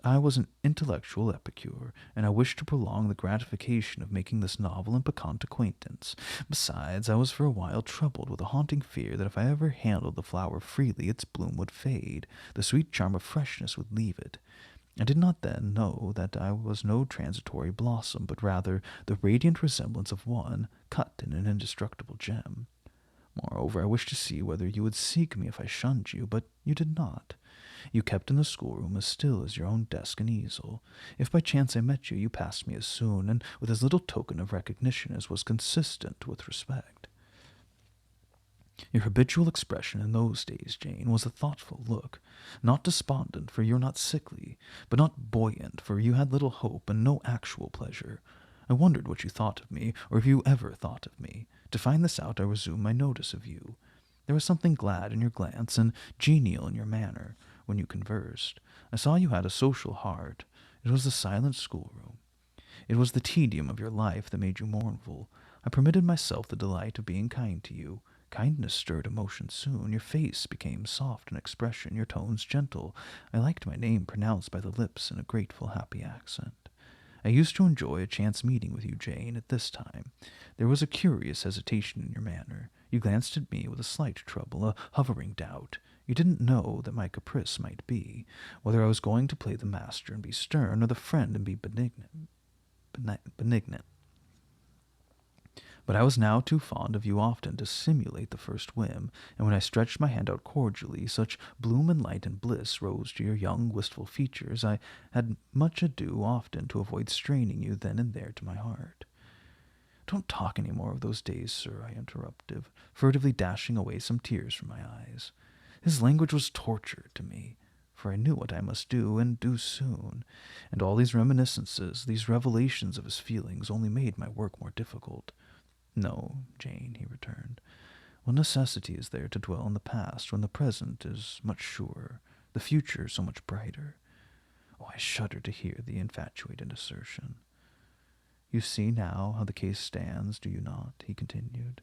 I was an intellectual epicure, and I wished to prolong the gratification of making this novel and piquant acquaintance. Besides, I was for a while troubled with a haunting fear that if I ever handled the flower freely, its bloom would fade, the sweet charm of freshness would leave it. I did not then know that I was no transitory blossom, but rather the radiant resemblance of one cut in an indestructible gem. Moreover, I wished to see whether you would seek me if I shunned you, but you did not. You kept in the schoolroom as still as your own desk and easel. If by chance I met you, you passed me as soon, and with as little token of recognition as was consistent with respect. Your habitual expression in those days, Jane, was a thoughtful look, not despondent, for you are not sickly, but not buoyant, for you had little hope and no actual pleasure. I wondered what you thought of me, or if you ever thought of me. To find this out, I resumed my notice of you. There was something glad in your glance and genial in your manner when you conversed. I saw you had a social heart. It was the silent schoolroom. It was the tedium of your life that made you mournful. I permitted myself the delight of being kind to you. Kindness stirred emotion soon. Your face became soft in expression, your tones gentle. I liked my name pronounced by the lips in a grateful, happy accent. I used to enjoy a chance meeting with you, Jane, at this time. There was a curious hesitation in your manner. You glanced at me with a slight trouble, a hovering doubt. You didn't know that my caprice might be, whether I was going to play the master and be stern, or the friend and be benignant. But I was now too fond of you often to simulate the first whim, and when I stretched my hand out cordially, such bloom and light and bliss rose to your young, wistful features, I had much ado often to avoid straining you then and there to my heart. "Don't talk any more of those days, sir," I interrupted, furtively dashing away some tears from my eyes. His language was torture to me, for I knew what I must do, and do soon, and all these reminiscences, these revelations of his feelings, only made my work more difficult. "No, Jane," he returned. "What necessity is there to dwell on the past when the present is much surer, the future so much brighter?" Oh, I shudder to hear the infatuated assertion. "You see now how the case stands, do you not?" he continued.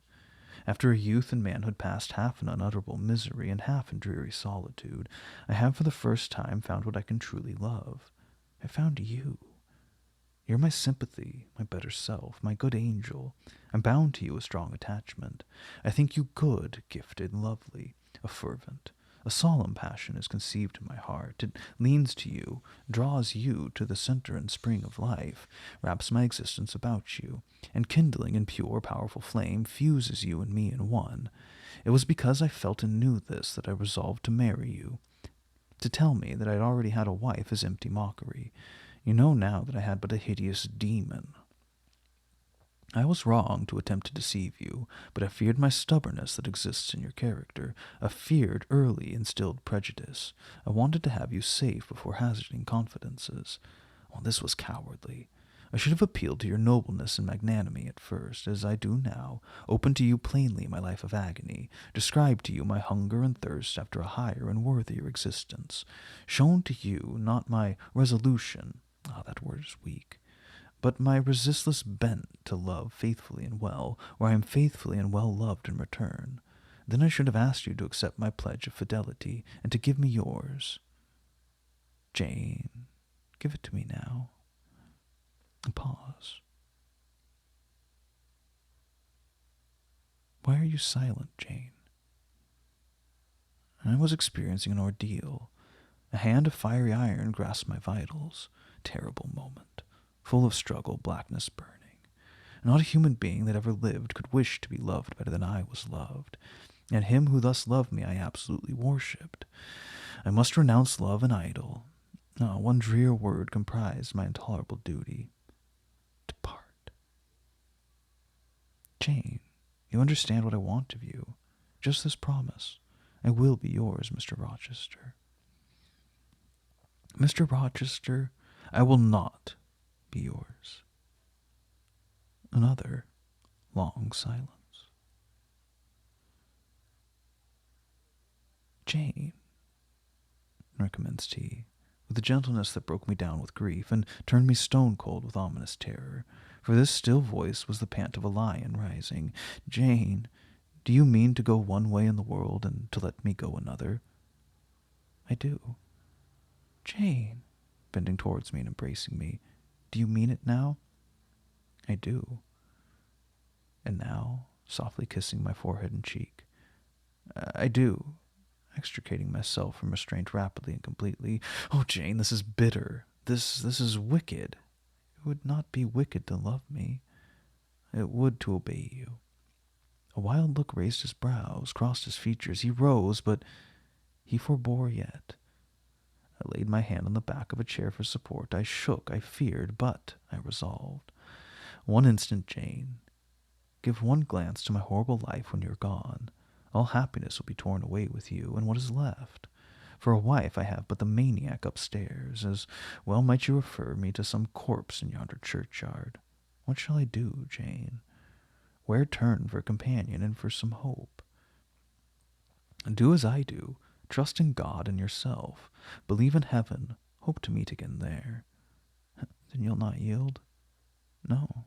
"After a youth and manhood passed half in unutterable misery and half in dreary solitude, I have for the first time found what I can truly love. I found you. You're my sympathy, my better self, my good angel. I'm bound to you a strong attachment. I think you good, gifted, lovely, a fervent, a solemn passion is conceived in my heart. It leans to you, draws you to the center and spring of life, wraps my existence about you, and kindling in pure, powerful flame, fuses you and me in one. It was because I felt and knew this that I resolved to marry you. To tell me that I had already had a wife is empty mockery. You know now that I had but a hideous demon. I was wrong to attempt to deceive you, but I feared my stubbornness that exists in your character, a feared, early instilled prejudice. I wanted to have you safe before hazarding confidences. Oh, this was cowardly. I should have appealed to your nobleness and magnanimity at first, as I do now, opened to you plainly my life of agony, described to you my hunger and thirst after a higher and worthier existence, shown to you not my resolution, that word is weak, but my resistless bent to love faithfully and well, where I am faithfully and well loved in return. Then I should have asked you to accept my pledge of fidelity, and to give me yours. Jane, give it to me now." A pause. Why are you silent, Jane? I was experiencing an ordeal. A hand of fiery iron grasped my vitals. Terrible moment, full of struggle, blackness burning. Not a human being that ever lived could wish to be loved better than I was loved, and him who thus loved me I absolutely worshipped. I must renounce love and idol. One drear word comprised my intolerable duty. Depart. Jane, you understand what I want of you. Just this promise. I will be yours, Mr. Rochester. Mr. Rochester, I will not be yours. Another long silence. Jane, recommenced he, with a gentleness that broke me down with grief, and turned me stone cold with ominous terror, for this still voice was the pant of a lion rising. Jane, do you mean to go one way in the world, and to let me go another? I do. Jane, bending towards me and embracing me, do you mean it now? I do. And now, softly kissing my forehead and cheek, I do, extricating myself from restraint rapidly and completely. Oh, Jane, this is bitter. This is wicked. It would not be wicked to love me. It would to obey you. A wild look raised his brows, crossed his features. He rose, but he forbore yet. I laid my hand on the back of a chair for support. I shook, I feared, but I resolved. One instant, Jane. Give one glance to my horrible life when you're gone. All happiness will be torn away with you, and what is left? For a wife I have but the maniac upstairs. As well might you refer me to some corpse in yonder churchyard. What shall I do, Jane? Where turn for a companion and for some hope? Do as I do. Trust in God and yourself. Believe in heaven. Hope to meet again there. Then you'll not yield? No.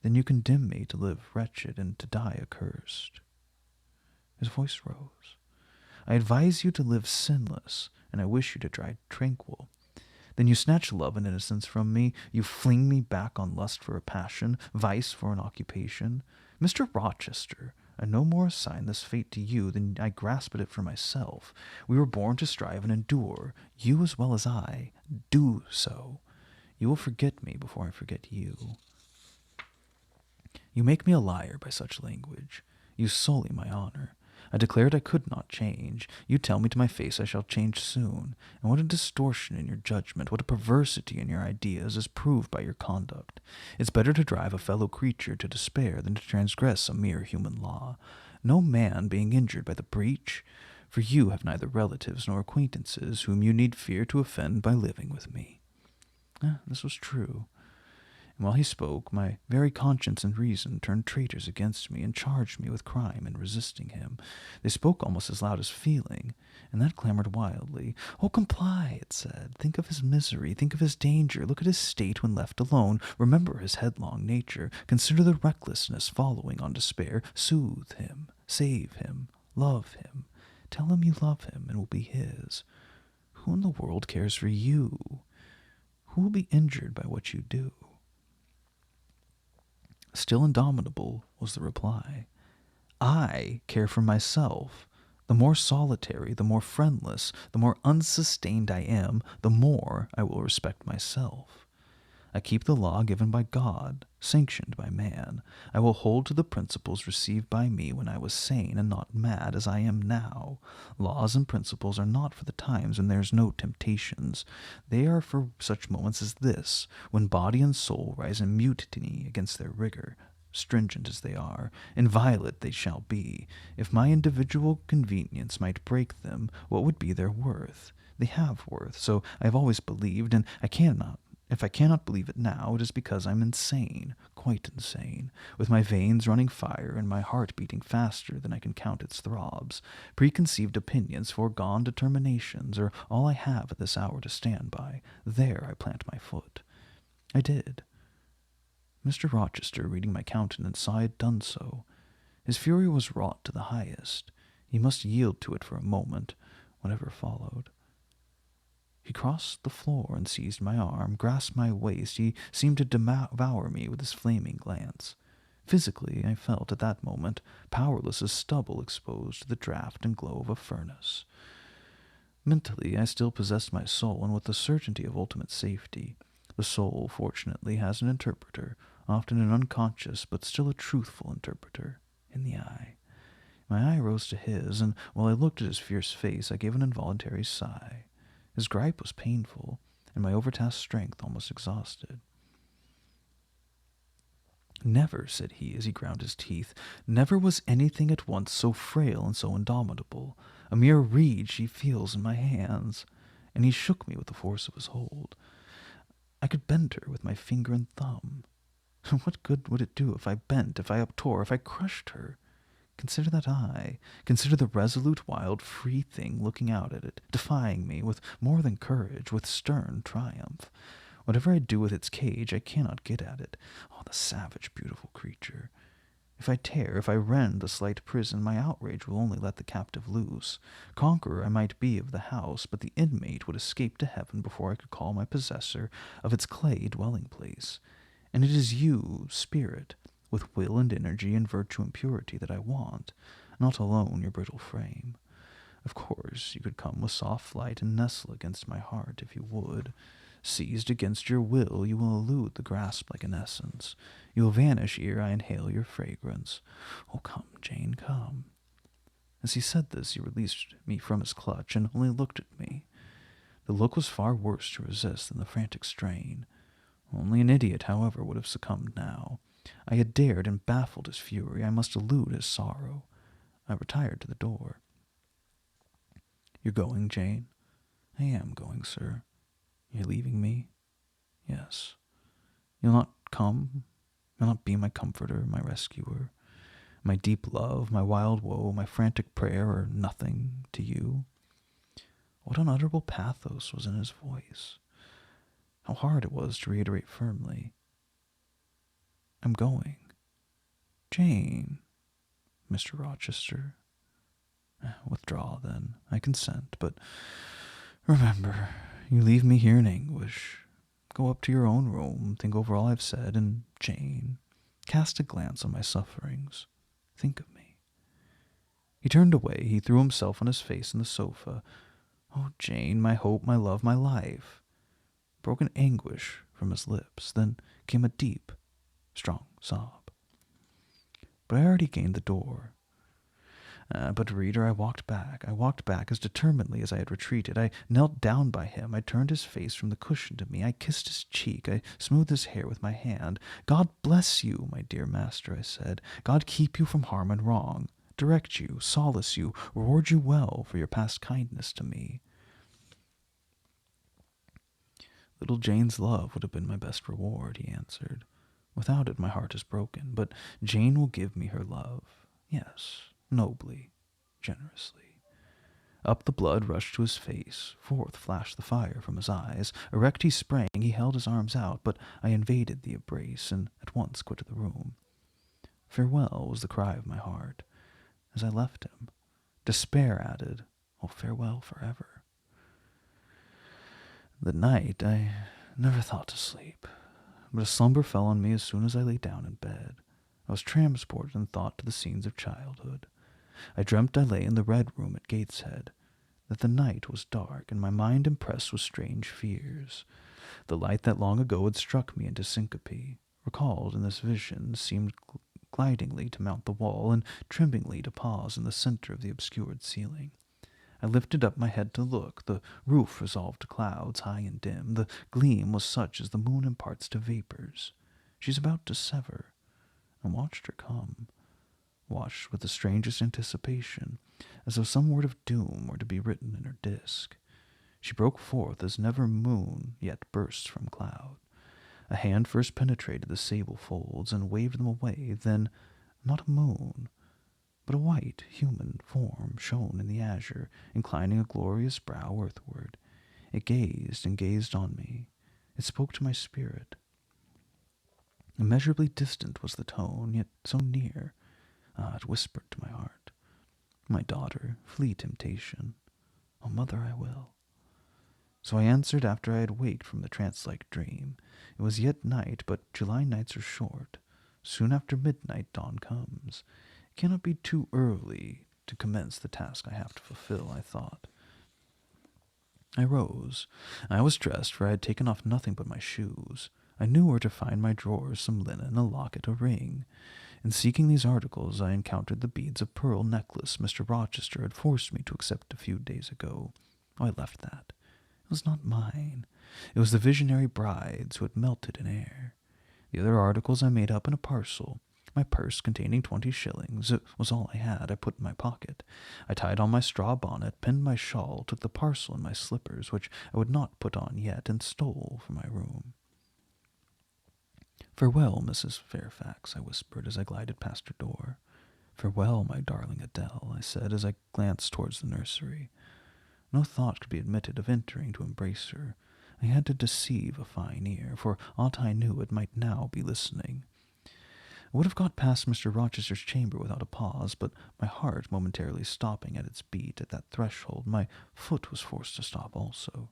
Then you condemn me to live wretched and to die accursed. His voice rose. I advise you to live sinless, and I wish you to die tranquil. Then you snatch love and innocence from me. You fling me back on lust for a passion, vice for an occupation. Mr. Rochester, I no more assign this fate to you than I grasp at it for myself. We were born to strive and endure. You as well as I. Do so. You will forget me before I forget you. You make me a liar by such language. You sully my honor. I declared I could not change. You tell me to my face I shall change soon. And what a distortion in your judgment, what a perversity in your ideas is proved by your conduct. It's better to drive a fellow creature to despair than to transgress a mere human law. No man being injured by the breach, for you have neither relatives nor acquaintances whom you need fear to offend by living with me. This was true. And while he spoke, my very conscience and reason turned traitors against me and charged me with crime in resisting him. They spoke almost as loud as feeling, and that clamored wildly. Oh, comply, it said. Think of his misery. Think of his danger. Look at his state when left alone. Remember his headlong nature. Consider the recklessness following on despair. Soothe him. Save him. Love him. Tell him you love him and will be his. Who in the world cares for you? Who will be injured by what you do? Still indomitable was the reply. I care for myself. The more solitary, the more friendless, the more unsustained I am, the more I will respect myself. I keep the law given by God, sanctioned by man. I will hold to the principles received by me when I was sane and not mad as I am now. Laws and principles are not for the times when there is no temptations. They are for such moments as this, when body and soul rise in mutiny against their rigor. Stringent as they are, inviolate they shall be. If my individual convenience might break them, what would be their worth? They have worth, so I have always believed, and if I cannot believe it now, it is because I'm insane, quite insane, with my veins running fire and my heart beating faster than I can count its throbs. Preconceived opinions, foregone determinations, are all I have at this hour to stand by. There I plant my foot. I did. Mr. Rochester, reading my countenance, saw I had done so. His fury was wrought to the highest. He must yield to it for a moment, whatever followed. He crossed the floor and seized my arm, grasped my waist. He seemed to devour me with his flaming glance. Physically, I felt at that moment powerless as stubble exposed to the draft and glow of a furnace. Mentally, I still possessed my soul, and with the certainty of ultimate safety. The soul, fortunately, has an interpreter, often an unconscious but still a truthful interpreter, in the eye. My eye rose to his, and while I looked at his fierce face, I gave an involuntary sigh. His gripe was painful, and my overtasked strength almost exhausted. "Never," said he as he ground his teeth, "never was anything at once so frail and so indomitable. A mere reed she feels in my hands." And he shook me with the force of his hold. I could bend her with my finger and thumb. What good would it do if I bent, if I uptore, if I crushed her? Consider that eye. Consider the resolute, wild, free thing looking out at it, defying me with more than courage, with stern triumph. Whatever I do with its cage, I cannot get at it. Oh, the savage, beautiful creature. If I tear, if I rend the slight prison, my outrage will only let the captive loose. Conqueror I might be of the house, but the inmate would escape to heaven before I could call my possessor of its clay dwelling-place. And it is you, spirit, with will and energy and virtue and purity that I want, not alone your brittle frame. Of course, you could come with soft flight and nestle against my heart if you would. Seized against your will, you will elude the grasp like an essence. You will vanish ere I inhale your fragrance. Oh, come, Jane, come. As he said this, he released me from his clutch and only looked at me. The look was far worse to resist than the frantic strain. Only an idiot, however, would have succumbed now. I had dared and baffled his fury. I must elude his sorrow. I retired to the door. "You're going, Jane?" "I am going, sir." "You're leaving me?" "Yes." "You'll not come? You'll not be my comforter, my rescuer? My deep love, my wild woe, my frantic prayer are nothing to you?" What unutterable pathos was in his voice! How hard it was to reiterate firmly, "I'm going." "Jane." "Mr. Rochester." "Withdraw, then. I consent, but remember, you leave me here in anguish. Go up to your own room, think over all I've said, and, Jane, cast a glance on my sufferings. Think of me." He turned away. He threw himself on his face on the sofa. "Oh, Jane, my hope, my love, my life." Broken anguish from his lips. Then came a deep, strong sob. But I already gained the door. But, reader, I walked back as determinedly as I had retreated. I knelt down by him. I turned his face from the cushion to me. I kissed his cheek. I smoothed his hair with my hand. "God bless you, my dear master," I said. "God keep you from harm and wrong, direct you, solace you, reward you well for your past kindness to me." "Little Jane's love would have been my best reward," he answered. "Without it my heart is broken, but Jane will give me her love. Yes, nobly, generously." Up the blood rushed to his face, forth flashed the fire from his eyes. Erect he sprang, he held his arms out, but I invaded the embrace, and at once quitted the room. "Farewell" was the cry of my heart. As I left him, despair added, "Oh, farewell forever." That night I never thought to sleep, but a slumber fell on me as soon as I lay down in bed. I was transported in thought to the scenes of childhood. I dreamt I lay in the Red Room at Gateshead, that the night was dark, and my mind impressed with strange fears. The light that long ago had struck me into syncope, recalled in this vision, seemed glidingly to mount the wall and tremblingly to pause in the center of the obscured ceiling. I lifted up my head to look. The roof resolved to clouds, high and dim. The gleam was such as the moon imparts to vapors. She's about to sever, and watched her come. Watched with the strangest anticipation, as though some word of doom were to be written in her disk. She broke forth as never moon yet bursts from cloud. A hand first penetrated the sable folds and waved them away. Then, not a moon, but a white, human form shone in the azure, inclining a glorious brow earthward. It gazed and gazed on me. It spoke to my spirit. Immeasurably distant was the tone, yet so near. It whispered to my heart, "My daughter, flee temptation. Oh, mother, I will." So I answered after I had waked from the trance-like dream. It was yet night, but July nights are short. Soon after midnight dawn comes. It cannot be too early to commence the task I have to fulfill, I thought. I rose. I was dressed, for I had taken off nothing but my shoes. I knew where to find my drawers, some linen, a locket, a ring. In seeking these articles, I encountered the beads of pearl necklace Mr. Rochester had forced me to accept a few days ago. Oh, I left that. It was not mine. It was the visionary bride's who had melted in air. The other articles I made up in a parcel. My purse, containing 20 shillings, it was all I had, I put in my pocket. I tied on my straw bonnet, pinned my shawl, took the parcel and my slippers, which I would not put on yet, and stole from my room. "Farewell, Mrs. Fairfax," I whispered as I glided past her door. "Farewell, my darling Adele," I said as I glanced towards the nursery. No thought could be admitted of entering to embrace her. I had to deceive a fine ear, for aught I knew it might now be listening. I would have got past Mr. Rochester's chamber without a pause, but my heart momentarily stopping at its beat at that threshold, my foot was forced to stop also.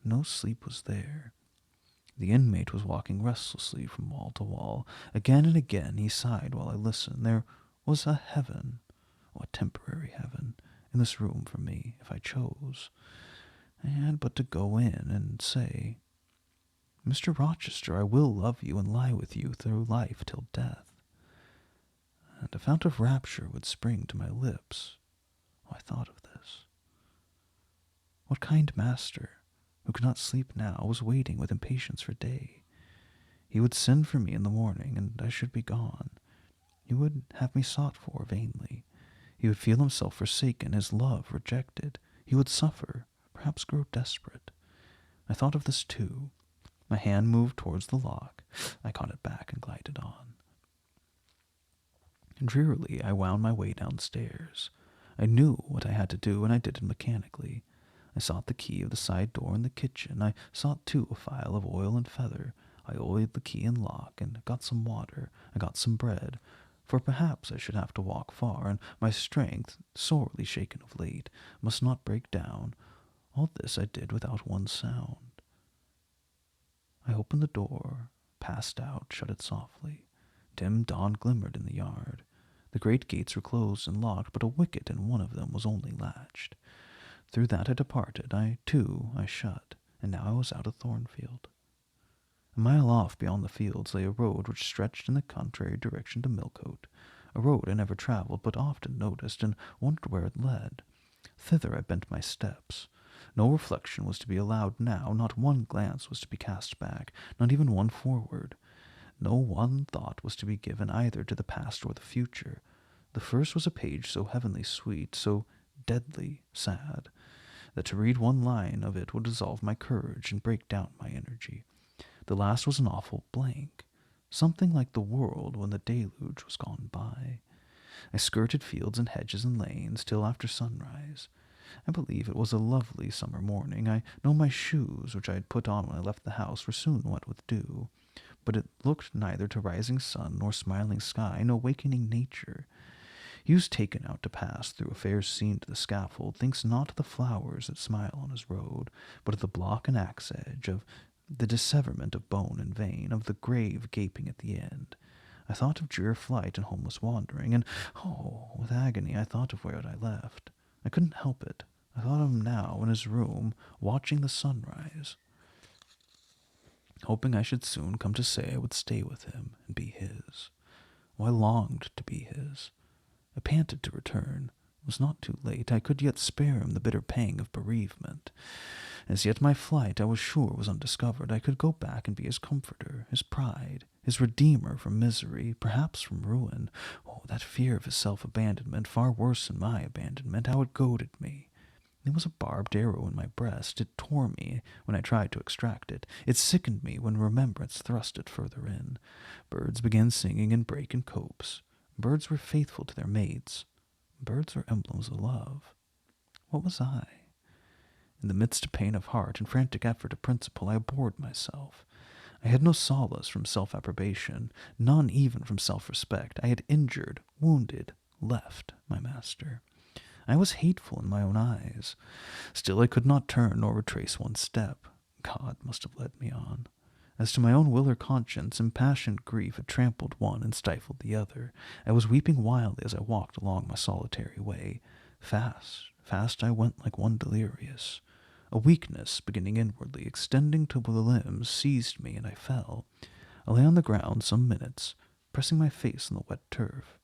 No sleep was there. The inmate was walking restlessly from wall to wall. Again and again he sighed while I listened. There was a heaven, a temporary heaven, in this room for me, if I chose. I had but to go in and say, "Mr. Rochester, I will love you and lie with you through life till death." And a fount of rapture would spring to my lips. Oh, I thought of this. What kind master, who could not sleep now, was waiting with impatience for day? He would send for me in the morning, and I should be gone. He would have me sought for vainly. He would feel himself forsaken, his love rejected. He would suffer, perhaps grow desperate. I thought of this too. My hand moved towards the lock. I caught it back and glided on. Drearily, I wound my way downstairs. I knew what I had to do, and I did it mechanically. I sought the key of the side door in the kitchen. I sought, too, a phial of oil and feather. I oiled the key and lock, and got some water. I got some bread, for perhaps I should have to walk far, and my strength, sorely shaken of late, must not break down. All this I did without one sound. I opened the door, passed out, shut it softly. Dim dawn glimmered in the yard. The great gates were closed and locked, but a wicket in one of them was only latched. Through that I departed. I shut, and now I was out of Thornfield. A mile off beyond the fields lay a road which stretched in the contrary direction to Millcote, a road I never travelled, but often noticed, and wondered where it led. Thither I bent my steps. No reflection was to be allowed now, not one glance was to be cast back, not even one forward. No one thought was to be given either to the past or the future. The first was a page so heavenly sweet, so deadly sad, that to read one line of it would dissolve my courage and break down my energy. The last was an awful blank, something like the world when the deluge was gone by. I skirted fields and hedges and lanes till after sunrise. I believe it was a lovely summer morning. I know my shoes, which I had put on when I left the house, were soon wet with dew, but it looked neither to rising sun nor smiling sky, no wakening nature. He who is taken out to pass through a fair scene to the scaffold thinks not of the flowers that smile on his road, but of the block and axe edge, of the disseverment of bone and vein, of the grave gaping at the end. I thought of drear flight and homeless wandering, and, with agony I thought of where I left. I couldn't help it. I thought of him now in his room, watching the sunrise, hoping I should soon come to say I would stay with him and be his. Oh, I longed to be his. I panted to return. It was not too late. I could yet spare him the bitter pang of bereavement. As yet my flight, I was sure, was undiscovered. I could go back and be his comforter, his pride, his redeemer from misery, perhaps from ruin. Oh, that fear of his self-abandonment, far worse than my abandonment, how it goaded me. There was a barbed arrow in my breast. It tore me when I tried to extract it. It sickened me when remembrance thrust it further in. Birds began singing in brake and copse. Birds were faithful to their mates. Birds are emblems of love. What was I? In the midst of pain of heart and frantic effort of principle, I abhorred myself. I had no solace from self-approbation, none even from self-respect. I had injured, wounded, left my master. I was hateful in my own eyes. Still I could not turn nor retrace one step. God must have led me on. As to my own will or conscience, impassioned grief had trampled one and stifled the other. I was weeping wildly as I walked along my solitary way. Fast, fast I went like one delirious. A weakness, beginning inwardly, extending to the limbs, seized me, and I fell. I lay on the ground some minutes, pressing my face on the wet turf.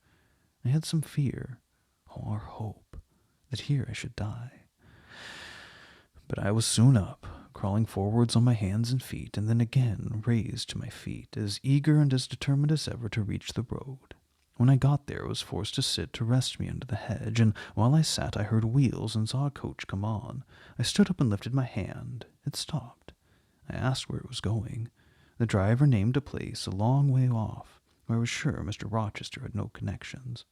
I had some fear, or hope, that here I should die. But I was soon up, crawling forwards on my hands and feet, and then again raised to my feet, as eager and as determined as ever to reach the road. When I got there, I was forced to sit to rest me under the hedge, and while I sat I heard wheels and saw a coach come on. I stood up and lifted my hand. It stopped. I asked where it was going. The driver named a place a long way off, where I was sure Mr. Rochester had no connections.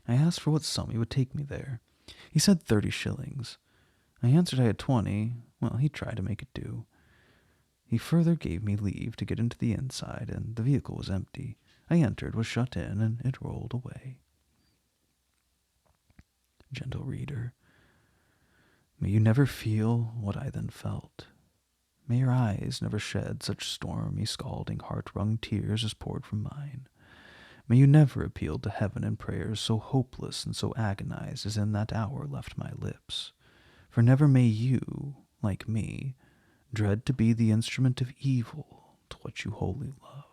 I asked for what sum he would take me there. He said 30 shillings. I answered I had 20. Well, he tried to make it do. He further gave me leave to get into the inside, and the vehicle was empty. I entered, was shut in, and it rolled away. Gentle reader, may you never feel what I then felt. May your eyes never shed such stormy, scalding, heart-wrung tears as poured from mine. May you never appeal to heaven in prayers so hopeless and so agonized as in that hour left my lips. For never may you, like me, dread to be the instrument of evil to what you wholly love.